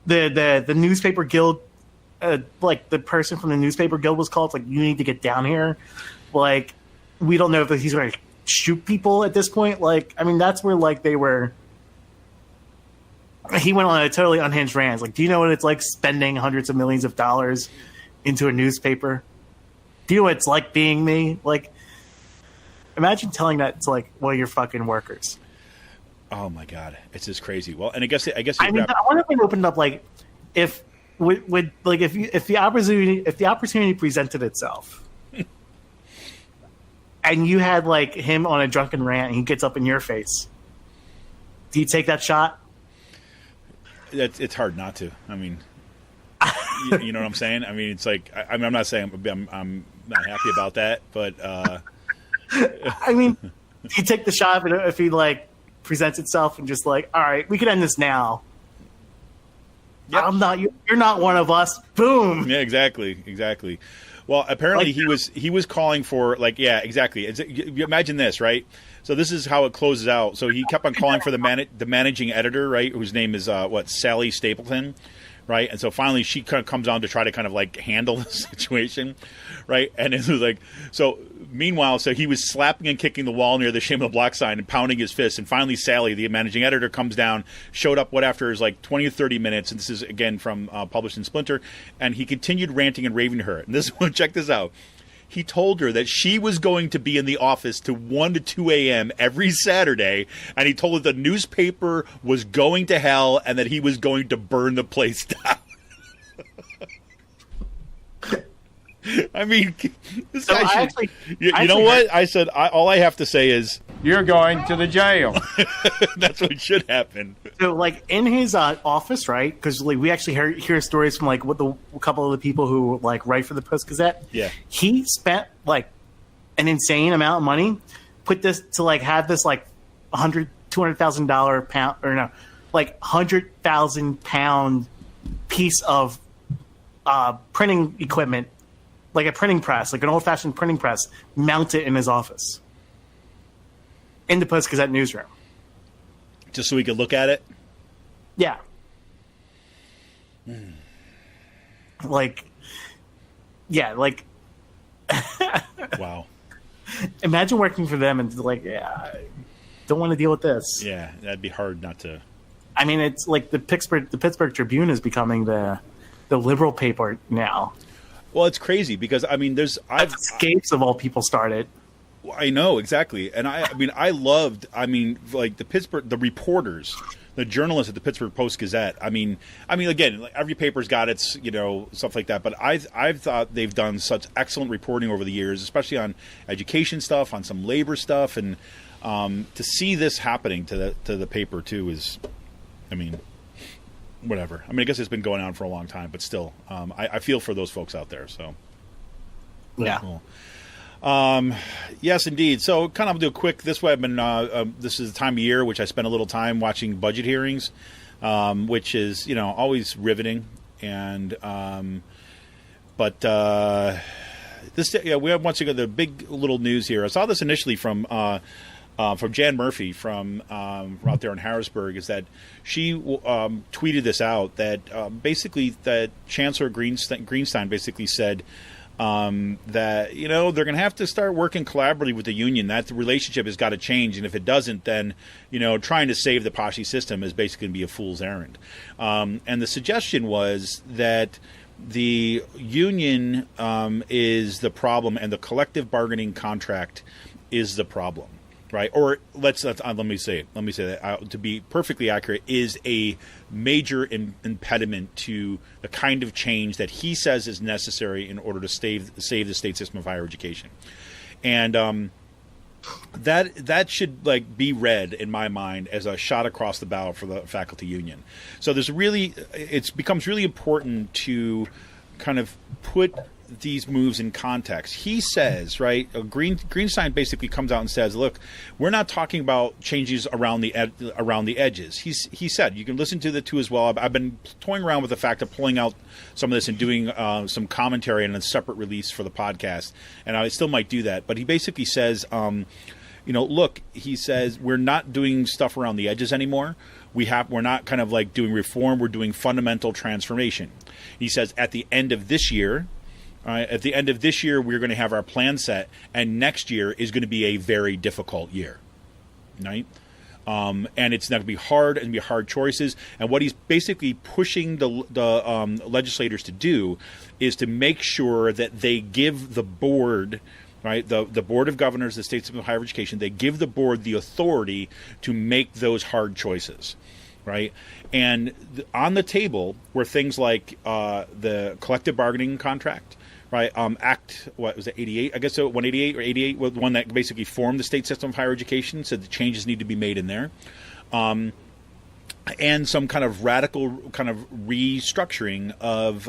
the newspaper guild, like the person from the newspaper guild was called. It's like, you need to get down here. Like, we don't know if he's going to shoot people at this point. Like, I mean, that's where like they were. He went on a totally unhinged rant. It's like, do you know what it's like spending hundreds of millions of dollars into a newspaper? Do you know what it's like being me? Like, imagine telling that to like one of your fucking workers. Oh my God, it's just crazy. Well, and I guess. I mean, I wonder if it opened up like if would like if the opportunity presented itself, and you had like him on a drunken rant, and he gets up in your face. Do you take that shot? It's hard not to. I mean, you know what I'm saying? I mean, it's like I'm not saying I'm not happy about that, but I mean, do you take the shot if he like presents itself and just like, all right, we can end this now. Yep. I'm not. You're not one of us. Boom. Yeah, exactly. Well, apparently like, he was calling for like, yeah, exactly. You imagine this, right? So this is how it closes out. So he kept on calling for the managing editor, right, whose name is Sally Stapleton, right? And so finally she kind of comes on to try to kind of like handle the situation, right? And it was like, so meanwhile, so he was slapping and kicking the wall near the Shame of the Block sign and pounding his fist. And finally Sally, the managing editor, comes down, showed up after is like 20 or 30 minutes. And this is again from published in Splinter. And he continued ranting and raving to her. And this one, check this out. He told her that she was going to be in the office to 1 to 2 a.m. every Saturday, and he told her the newspaper was going to hell and that he was going to burn the place down. I mean, this guy you know what? I said, all I have to say is, you're going to the jail. That's what should happen. So, like, in his office, right? Because like, we actually hear stories from, like, a couple of the people who, like, write for the Post-Gazette. Yeah. He spent, like, an insane amount of money, put this to, like, have this, like, $200,000 pound, or no, like, 100,000 pound piece of printing equipment, like a printing press, like an old-fashioned printing press, mounted in his office. In the Post-Gazette newsroom. Just so we could look at it? Yeah. Like, yeah, like... Wow. Imagine working for them and like, yeah, I don't want to deal with this. Yeah, that'd be hard not to... I mean, it's like the Pittsburgh Tribune is becoming the liberal paper now. Well, it's crazy because, I mean, Escapes of all people started. I know, exactly. And I loved, like the reporters, the journalists at the Pittsburgh Post-Gazette. I mean, again, like every paper's got its, stuff like that. But I've thought they've done such excellent reporting over the years, especially on education stuff, on some labor stuff. And to see this happening to the paper, too, is, whatever. I mean, I guess it's been going on for a long time, but still, I feel for those folks out there. So, yeah. Cool. Yes, indeed. So, kind of do a quick. This way, I've been. This is the time of year which I spend a little time watching budget hearings, which is always riveting. And this we have once again the big little news here. I saw this initially from Jan Murphy from out there in Harrisburg, is that she tweeted this out that basically that Chancellor Greenstein basically said that they're going to have to start working collaboratively with the union. That the relationship has got to change, and if it doesn't, then trying to save the Poshy system is basically going to be a fool's errand. And the suggestion was that the union is the problem, and the collective bargaining contract is the problem. Right, or let me say that to be perfectly accurate, is a major impediment to the kind of change that he says is necessary in order to save the state system of higher education, and that should be read in my mind as a shot across the bow for the faculty union. So it becomes really important to kind of put these moves in context. He says, right, Greenstein basically comes out and says, look, we're not talking about changes around the edges. He said, you can listen to the two as well. I've been toying around with the fact of pulling out some of this and doing some commentary and a separate release for the podcast, and I still might do that. But he basically says, look, he says, we're not doing stuff around the edges anymore. We're not kind of doing reform. We're doing fundamental transformation. He says at the end of this year, we're going to have our plan set, and next year is going to be a very difficult year, right? And it's not going to be hard, and be hard choices. And what he's basically pushing the legislators to do is to make sure that they give the board, right, the Board of Governors, the State System of Higher Education, they give the board the authority to make those hard choices, right? And on the table were things like the collective bargaining contract, right? Act, what was it, 88? I guess so, 188 or 88 was the one that basically formed the state system of higher education, said the changes need to be made in there. And some kind of radical kind of restructuring of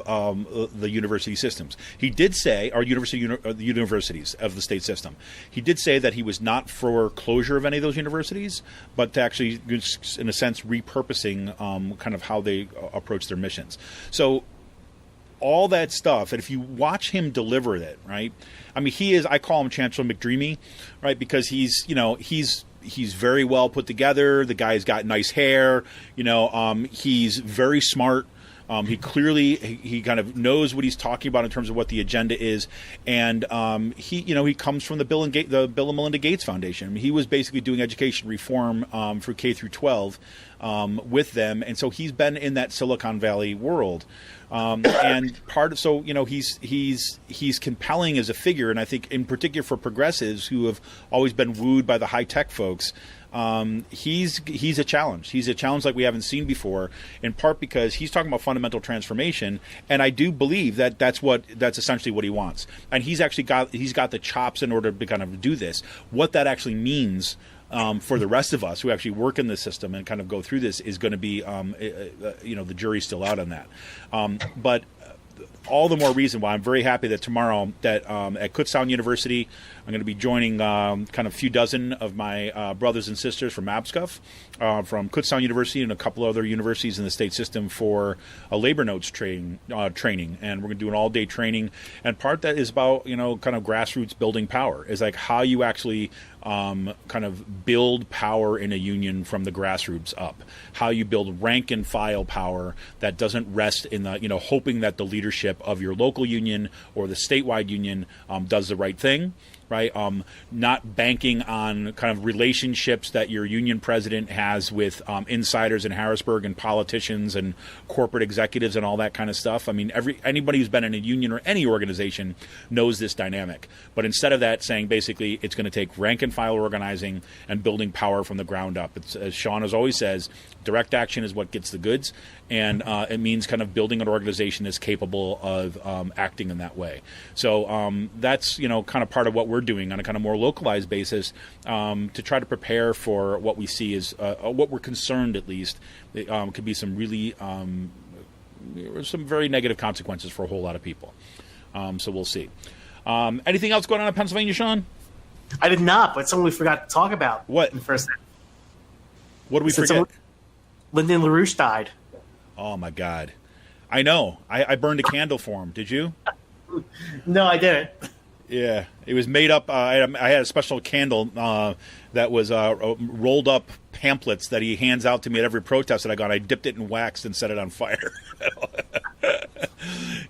the university systems. He did say, the universities of the state system, he did say that he was not for closure of any of those universities, but to actually, in a sense, repurposing kind of how they approach their missions. So all that stuff, and if you watch him deliver it, right? I mean, I call him Chancellor McDreamy, right? Because he's very well put together. The guy's got nice hair, he's very smart. He clearly he kind of knows what he's talking about in terms of what the agenda is, and he comes from the Bill and Melinda Gates Foundation. I mean, he was basically doing education reform for K through 12 with them, and so he's been in that Silicon Valley world. And he's compelling as a figure, and I think in particular for progressives who have always been wooed by the high tech folks, he's a challenge. He's a challenge like we haven't seen before, in part because he's talking about fundamental transformation, and I do believe that that's essentially what he wants. And he's got the chops in order to kind of do this. What that actually means for the rest of us who actually work in the system and kind of go through this is going to be, the jury's still out on that. But all the more reason why I'm very happy that tomorrow that at Kutztown University, I'm going to be joining kind of a few dozen of my brothers and sisters from ABSCUF, from Kutztown University and a couple other universities in the state system for a labor notes training. And we're going to do an all-day training. And part that is about, kind of grassroots building power, is like how you actually kind of build power in a union from the grassroots up, how you build rank and file power that doesn't rest in the, hoping that the leadership of your local union or the statewide union does the right thing, right? Not banking on kind of relationships that your union president has with insiders in Harrisburg and politicians and corporate executives and all that kind of stuff. I mean, anybody who's been in a union or any organization knows this dynamic. But instead of that, saying basically it's going to take rank and file organizing and building power from the ground up. It's, as Sean has always says, direct action is what gets the goods, and it means kind of building an organization that's capable of acting in that way. So that's kind of part of what we're we're doing on a kind of more localized basis to try to prepare for what we see as what we're concerned, at least, could be some really some very negative consequences for a whole lot of people. So we'll see. Anything else going on in Pennsylvania, Sean? I did not, but something we forgot to talk about. What? In the first? What did we forget? Lyndon LaRouche died. Oh, my God. I know. I burned a candle for him. Did you? No, I didn't. Yeah. It was made up. I had a special candle that was rolled up pamphlets that he hands out to me at every protest that I got. I dipped it in wax and set it on fire.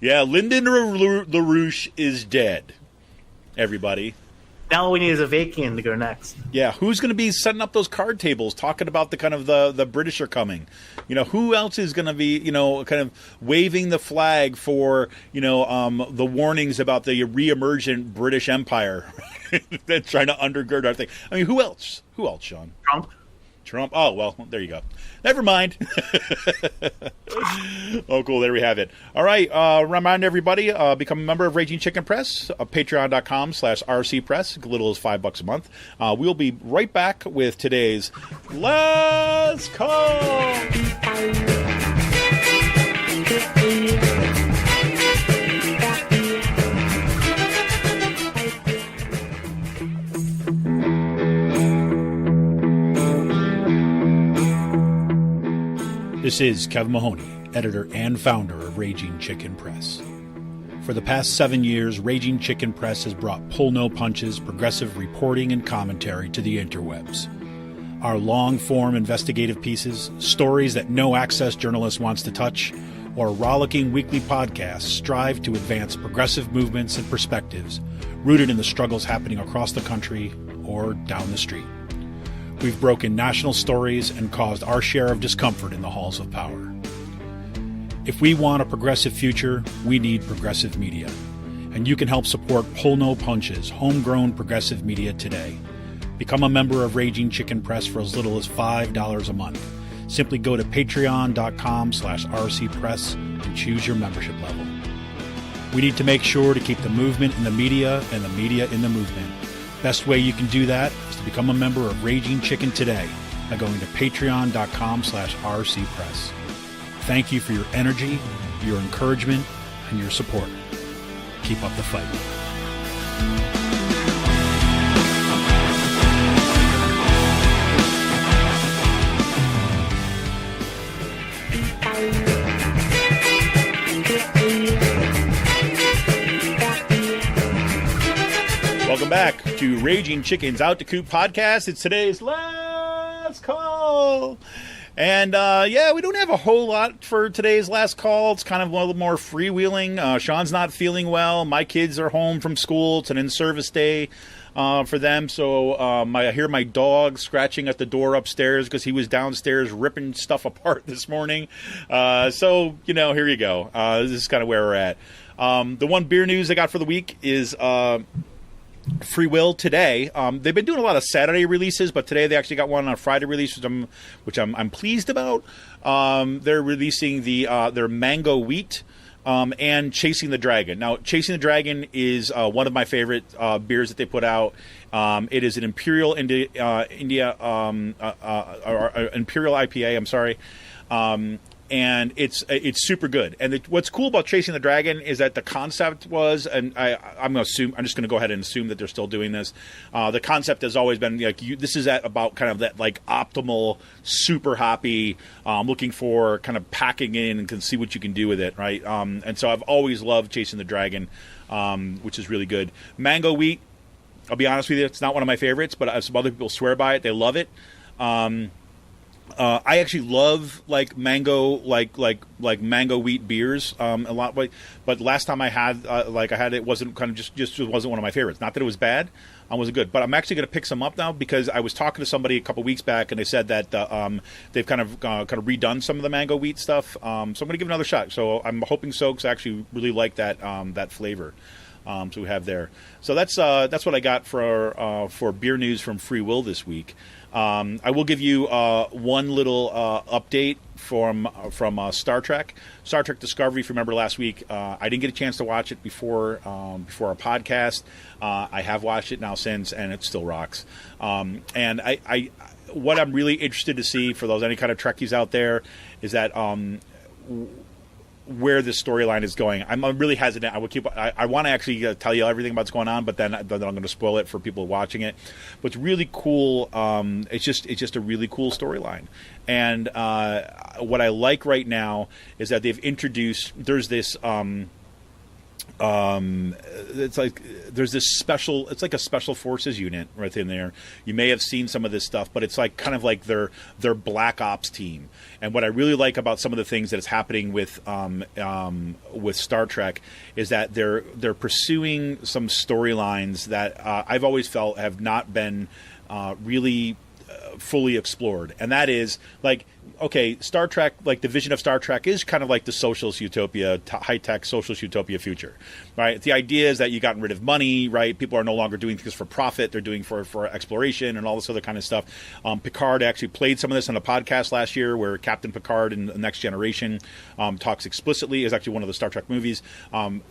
Yeah, Lyndon LaRouche is dead, everybody. Now all we need is a Vakian to go next. Yeah, who's going to be setting up those card tables, talking about the kind of the British are coming? Who else is going to be, kind of waving the flag for, the warnings about the reemergent British Empire that's trying to undergird our thing? I mean, who else? Who else, Sean? Trump? Oh, well, there you go. Never mind. Oh, cool. There we have it. All right. Remind everybody, become a member of Raging Chicken Press, patreon.com/rcpress, as little as $5 a month. We'll be right back with today's Last Call. This is Kevin Mahoney, editor and founder of Raging Chicken Press. For the past 7 years, Raging Chicken Press has brought pull-no-punches, progressive reporting and commentary to the interwebs. Our long-form investigative pieces, stories that no-access journalist wants to touch, or rollicking weekly podcasts strive to advance progressive movements and perspectives rooted in the struggles happening across the country or down the street. We've broken national stories and caused our share of discomfort in the halls of power. If we want a progressive future, we need progressive media. And you can help support Pull No Punches, homegrown progressive media today. Become a member of Raging Chicken Press for as little as $5 a month. Simply go to patreon.com/rcpress and choose your membership level. We need to make sure to keep the movement in the media and the media in the movement. Best way you can do that is to become a member of Raging Chicken today by going to patreon.com/rcpress. Thank you for your energy, your encouragement, and your support. Keep up the fight. Welcome back to Raging Chicken's Out to Coop podcast. It's today's last call. And, we don't have a whole lot for today's last call. It's kind of a little more freewheeling. Sean's not feeling well. My kids are home from school. It's an in-service day for them. So I hear my dog scratching at the door upstairs because he was downstairs ripping stuff apart this morning. Here you go. This is kind of where we're at. The one beer news I got for the week is Free Will today. They've been doing a lot of Saturday releases, but today they actually got one on a Friday release, which I'm pleased about. They're releasing their Mango Wheat and Chasing the Dragon. Now, Chasing the Dragon is one of my favorite beers that they put out. It is an Imperial Imperial IPA. I'm sorry. And it's super good. And what's cool about Chasing the Dragon is that the concept was, and I'm just going to go ahead and assume that they're still doing this. The concept has always been this is about kind of that optimal, super hoppy, looking for kind of packing in and can see what you can do with it, right? And so I've always loved Chasing the Dragon, which is really good. Mango Wheat, I'll be honest with you, it's not one of my favorites, but some other people swear by it. They love it. I actually love mango mango wheat beers a lot, but last time I had it wasn't kind of just wasn't one of my favorites. Not that it was bad, it wasn't good. But I'm actually going to pick some up now because I was talking to somebody a couple weeks back and they said that they've kind of redone some of the mango wheat stuff. So I'm going to give it another shot. So I'm hoping so because I actually really like that flavor. So we have there. So that's what I got for beer news from Free Will this week. I will give you one little update from Star Trek. Star Trek Discovery, if you remember last week, I didn't get a chance to watch it before our podcast. I have watched it now since, and it still rocks. And I what I'm really interested to see for those any kind of Trekkies out there is that where this storyline is going. I'm really hesitant. I want to actually tell you everything about what's going on, but then I'm going to spoil it for people watching it. But it's really cool. It's just a really cool storyline. And what I like right now is that they've introduced. There's this. It's like there's this special. It's like a special forces unit right in there. You may have seen some of this stuff, but it's like kind of like their black ops team. And what I really like about some of the things that is happening with Star Trek is that they're pursuing some storylines that I've always felt have not been really fully explored. And that is like, okay, Star Trek, like the vision of Star Trek is kind of like the socialist utopia, high-tech socialist utopia future, right? The idea is that you've gotten rid of money, right? People are no longer doing things for profit. They're doing for exploration and all this other kind of stuff. Picard actually played some of this on a podcast last year where Captain Picard in The Next Generation talks explicitly, is actually one of the Star Trek movies,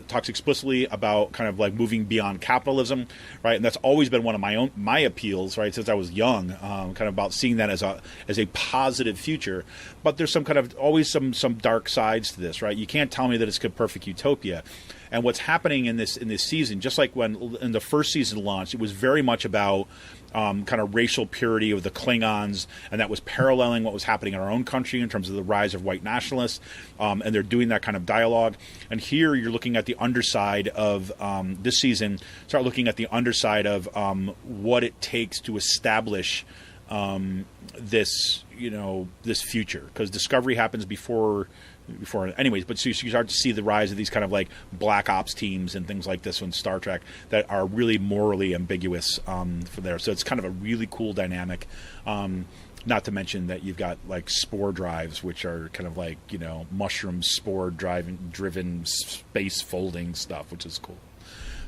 talks explicitly about kind of like moving beyond capitalism, right? And that's always been one of my appeals, right, since I was young, kind of about seeing that as a positive future. But there's always some dark sides to this, right? You can't tell me that it's a perfect utopia. And what's happening in this season, just like when in the first season launched, it was very much about kind of racial purity of the Klingons, and that was paralleling what was happening in our own country in terms of the rise of white nationalists, and they're doing that kind of dialogue. And here you're looking at the underside of this season, start looking at the underside of what it takes to establish this future, because Discovery happens before anyways, but so you start to see the rise of these kind of like black ops teams and things like this in Star Trek that are really morally ambiguous for there. So it's kind of a really cool dynamic. Not to mention that you've got like spore drives, which are kind of like, mushroom spore driven space folding stuff, which is cool.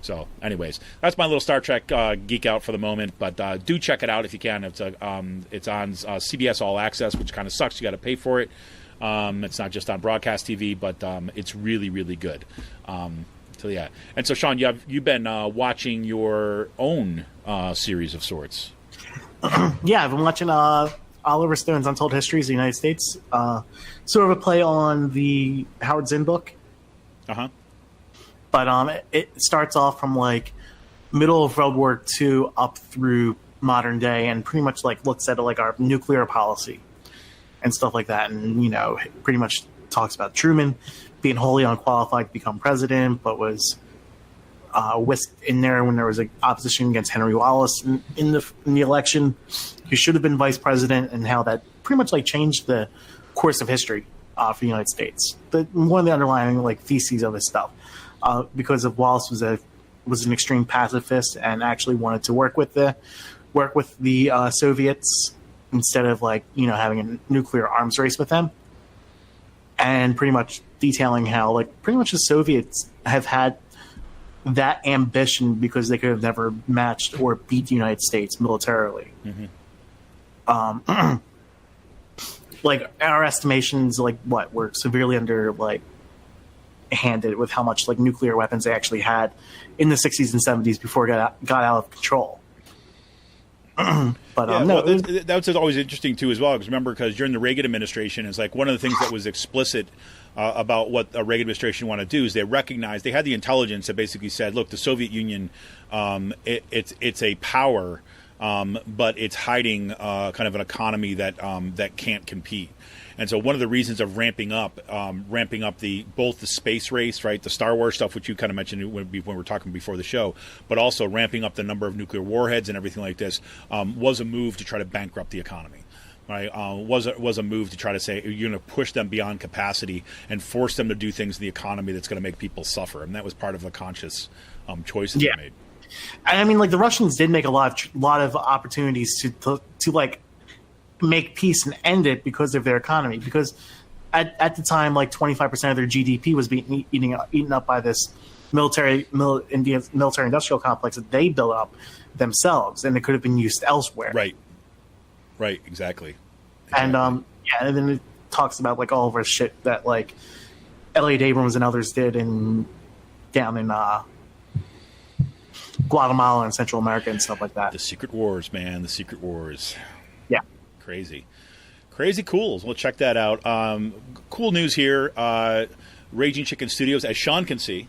So, anyways, that's my little Star Trek geek out for the moment. But do check it out if you can. It's on CBS All Access, which kind of sucks. You got to pay for it. It's not just on broadcast TV, but it's really, really good. So yeah. And so, Sean, you've been watching your own series of sorts. Yeah, I've been watching Oliver Stone's Untold Histories of the United States. Sort of a play on the Howard Zinn book. Uh-huh. But it starts off from like middle of World War II up through modern day, and pretty much like looks at like our nuclear policy and stuff like that, and pretty much talks about Truman being wholly unqualified to become president, but was whisked in there when there was an opposition against Henry Wallace in the election. He should have been vice president, and how that pretty much like changed the course of history for the United States. One of the underlying like theses of his stuff. Because of Wallace was an extreme pacifist and actually wanted to work with the Soviets instead of like having a nuclear arms race with them, and pretty much detailing how like pretty much the Soviets have had that ambition because they could have never matched or beat the United States militarily. Mm-hmm. Like our estimations, like what we're severely under like handed with how much like nuclear weapons they actually had in the 60s and 70s before it got out of control. But that's always interesting too as well, because during the Reagan administration, it's like one of the things that was explicit about what a Reagan administration wanted to do is they recognized they had the intelligence that basically said, look, the Soviet Union, it's a power, but it's hiding kind of an economy that can't compete. And so one of the reasons of ramping up both the space race, right, the Star Wars stuff, which you kind of mentioned when we were talking before the show, but also ramping up the number of nuclear warheads and everything like this, was a move to try to bankrupt the economy. Right, was a move to try to say you're going to push them beyond capacity and force them to do things in the economy that's going to make people suffer, and that was part of the conscious choices they made. I mean, like the Russians did make a lot of opportunities to like make peace and end it because of their economy. Because at the time, like 25% of their GDP was being eaten up by this military-industrial complex that they built up themselves, and it could have been used elsewhere. Right, exactly. And and then it talks about like all of our shit that like Elliot Abrams and others did down in Guatemala and Central America and stuff like that. The Secret Wars, man, the Secret Wars. Yeah, crazy cool. We'll check that out. Cool news here. Raging Chicken Studios, as Sean can see.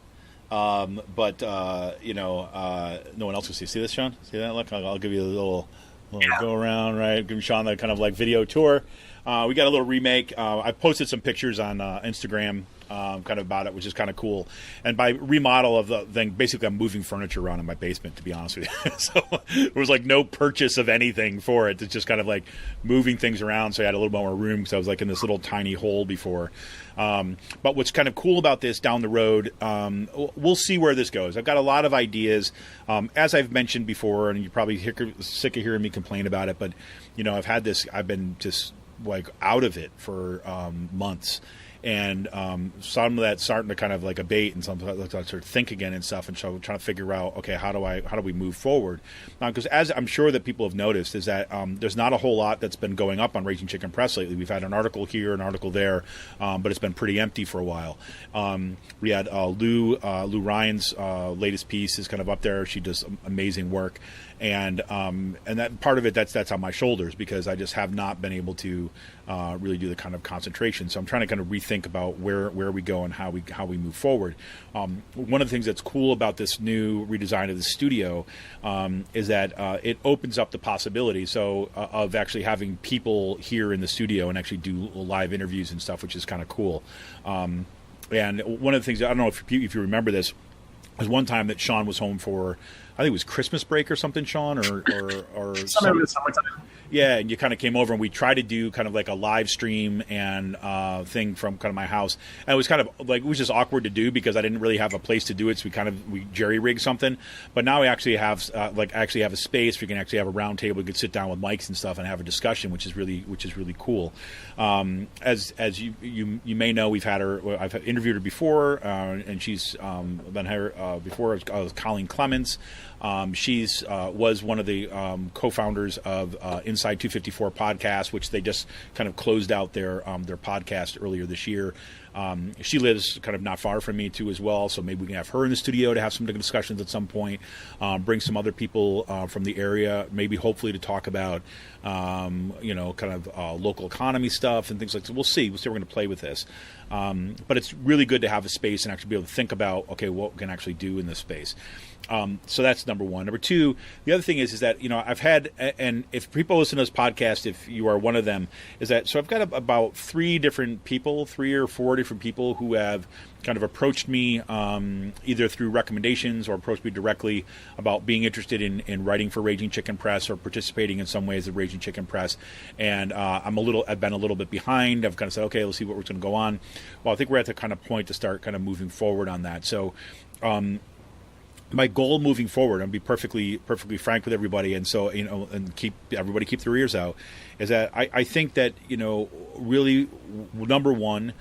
But no one else can see. See this, Sean? See that? Look, I'll give you a little go around, right? Give Sean that kind of like video tour. We got a little remake. I posted some pictures on Instagram kind of about it, which is kind of cool. And by remodel of the thing, basically I'm moving furniture around in my basement, to be honest with you. So there was like no purchase of anything for it. It's just kind of like moving things around. So I had a little bit more room because I was like in this little tiny hole before. But what's kind of cool about this down the road, we'll see where this goes. I've got a lot of ideas. As I've mentioned before, and you're probably sick of hearing me complain about it, but I've been just like out of it for months. And some of that's starting to kind of like abate, and some of that sort of think again and stuff. And so we're trying to figure out, okay, how do we move forward? Because as I'm sure that people have noticed, is that there's not a whole lot that's been going up on Raging Chicken Press lately. We've had an article here, an article there, but it's been pretty empty for a while. We had Lou Ryan's latest piece is kind of up there. She does amazing work. And that part of it, that's on my shoulders, because I just have not been able to really do the kind of concentration. So I'm trying to kind of rethink about where we go and how we move forward. One of the things that's cool about this new redesign of the studio is that it opens up the possibility of actually having people here in the studio and actually do live interviews and stuff, which is kind of cool. And one of the things, I don't know if you remember this, was one time that Sean was home for, I think it was Christmas break or something, Sean, or summertime. Yeah, and you kind of came over and we tried to do kind of like a live stream and thing from kind of my house. And it was kind of like, it was just awkward to do because I didn't really have a place to do it. So we jerry-rigged something. But now we actually have a space. We can actually have a round table. We could sit down with mics and stuff and have a discussion, which is really cool. As you may know, I've interviewed her before, and she's been here before. Colleen Clements. She's was one of the co-founders of Inside 254 podcast, which they just kind of closed out their podcast earlier this year. She lives kind of not far from me too as well, so maybe we can have her in the studio to have some discussions at some point. Bring some other people from the area, maybe hopefully to talk about kind of local economy stuff and things like that. We'll see. We're going to play with this. But it's really good to have a space and actually be able to think about, okay, what we can actually do in this space. So that's number one. Number two, the other thing is that, I've had, and if people listen to this podcast, if you are one of them, is that, so I've got about 3 or 4 different people who have kind of approached me either through recommendations or approached me directly about being interested in writing for Raging Chicken Press or participating in some ways of Raging Chicken Press. And I've been a little bit behind. I've kind of said, okay, let's see what we're going to go on. Well, I think we're at the kind of point to start kind of moving forward on that. So, my goal moving forward, and be perfectly frank with everybody, and so and keep their ears out, is that I think that really number one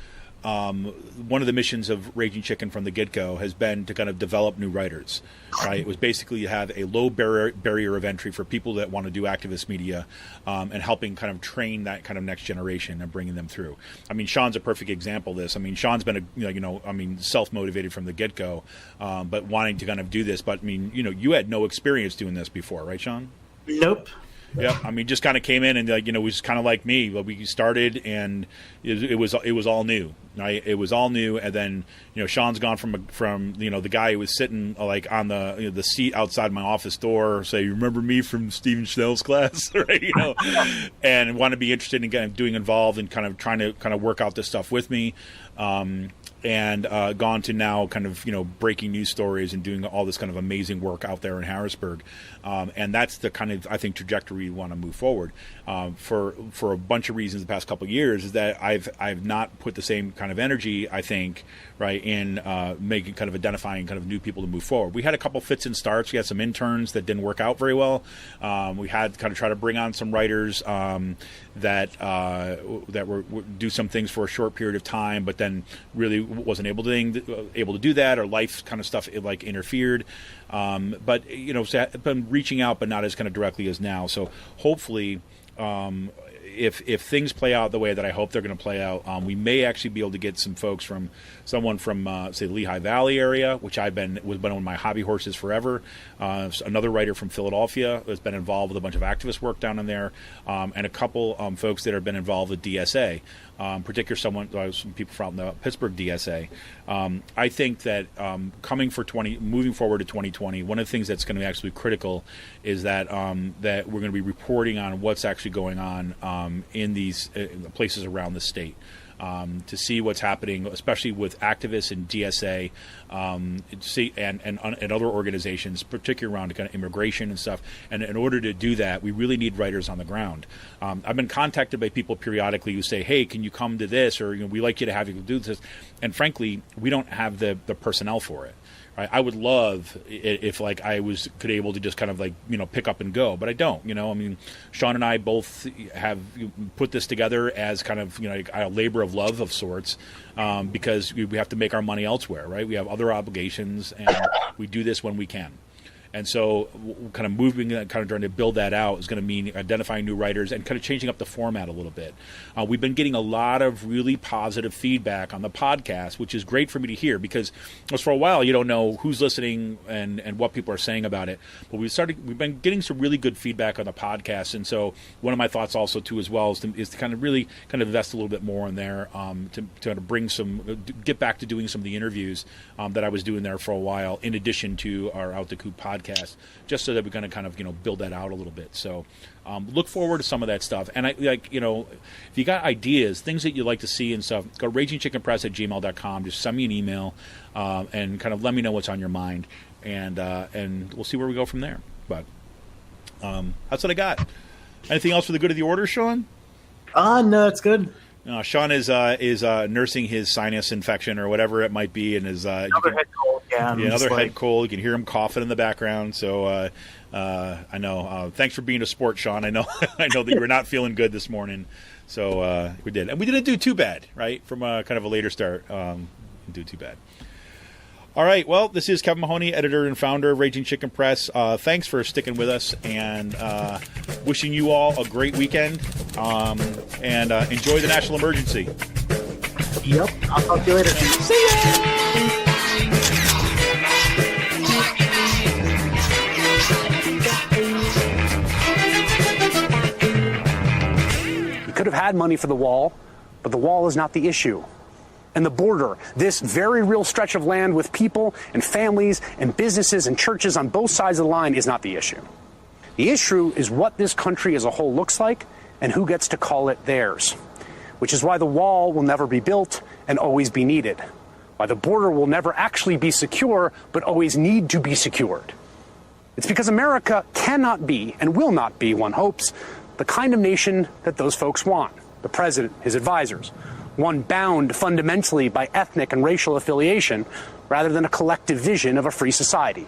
of the missions of Raging Chicken from the get-go has been to kind of develop new writers. Right? It was basically to have a low barrier of entry for people that want to do activist media, and helping kind of train that kind of next generation and bringing them through. I mean, Sean's a perfect example of this. I mean, Sean's been self-motivated from the get-go, but wanting to kind of do this. But I mean, you had no experience doing this before, right, Sean? Nope. Yeah, I mean, just kind of came in and was kind of like me. We started and it was all new, right? It was all new, and then Sean's gone from the guy who was sitting like on the seat outside my office door, say, "You remember me from Stephen Schnell's class?" Right? And want to be interested in kind of doing involved and kind of trying to kind of work out this stuff with me. And gone to now kind of breaking news stories and doing all this kind of amazing work out there in Harrisburg, and that's the kind of, I think, trajectory we want to move forward. For a bunch of reasons, the past couple of years is that I've not put the same kind of energy, I think, right, in making kind of identifying kind of new people to move forward. We had a couple fits and starts. We had some interns that didn't work out very well. We had kind of try to bring on some writers that were do some things for a short period of time, but then really wasn't able to do that, or life kind of stuff like interfered. But so I've been reaching out, but not as kind of directly as now. So hopefully, if things play out the way that I hope they're going to play out, we may actually be able to get someone from say the Lehigh Valley area, which was one of my hobby horses forever. Another writer from Philadelphia that's been involved with a bunch of activist work down in there, and a couple folks that have been involved with DSA. Particularly some people from the Pittsburgh DSA. I think that moving forward to 2020, one of the things that's going to be actually critical is that that we're going to be reporting on what's actually going on in these places around the state. To see what's happening, especially with activists and DSA, and other organizations, particularly around kind of immigration and stuff. And in order to do that, we really need writers on the ground. I've been contacted by people periodically who say, "Hey, can you come to this?" Or we like you to have you do this. And frankly, we don't have the personnel for it. Right? I would love if I could able to just kind of pick up and go, but I don't. I mean, Sean and I both have put this together as kind of a labor of love of sorts, because we have to make our money elsewhere, right? We have other obligations, and we do this when we can. And so kind of moving, kind of trying to build that out is going to mean identifying new writers and kind of changing up the format a little bit. We've been getting a lot of really positive feedback on the podcast, which is great for me to hear, because for a while you don't know who's listening and what people are saying about it. But we've been getting some really good feedback on the podcast. And so one of my thoughts also too as well is to kind of really kind of invest a little bit more in there, to kind of get back to doing some of the interviews that I was doing there for a while, in addition to our Out the Coop podcast, just so that we're going to kind of build that out a little bit. So look forward to some of that stuff. And if you got ideas, things that you'd like to see and stuff, go ragingchickenpress@gmail.com. Just send me an email and kind of let me know what's on your mind, and we'll see where we go from there. But that's what I got. Anything else for the good of the order, Sean? No, it's good. Sean is nursing his sinus infection or whatever it might be, and another head cold. Another head cold. You can hear him coughing in the background. So I know. Thanks for being a sport, Sean. I know. I know that you were not feeling good this morning. So we did, and we didn't do too bad, right? From kind of a later start, didn't do too bad. All right. Well, this is Kevin Mahoney, editor and founder of Raging Chicken Press. Thanks for sticking with us, and wishing you all a great weekend. And enjoy the national emergency. Yep. I'll talk to you later. See ya! We could have had money for the wall, but the wall is not the issue. And the border, this very real stretch of land with people and families and businesses and churches on both sides of the line, is not the issue. The issue is what this country as a whole looks like and who gets to call it theirs, which is why the wall will never be built and always be needed, why the border will never actually be secure but always need to be secured. It's because America cannot be and will not be, one hopes, the kind of nation that those folks want, the president, his advisors, one bound fundamentally by ethnic and racial affiliation rather than a collective vision of a free society.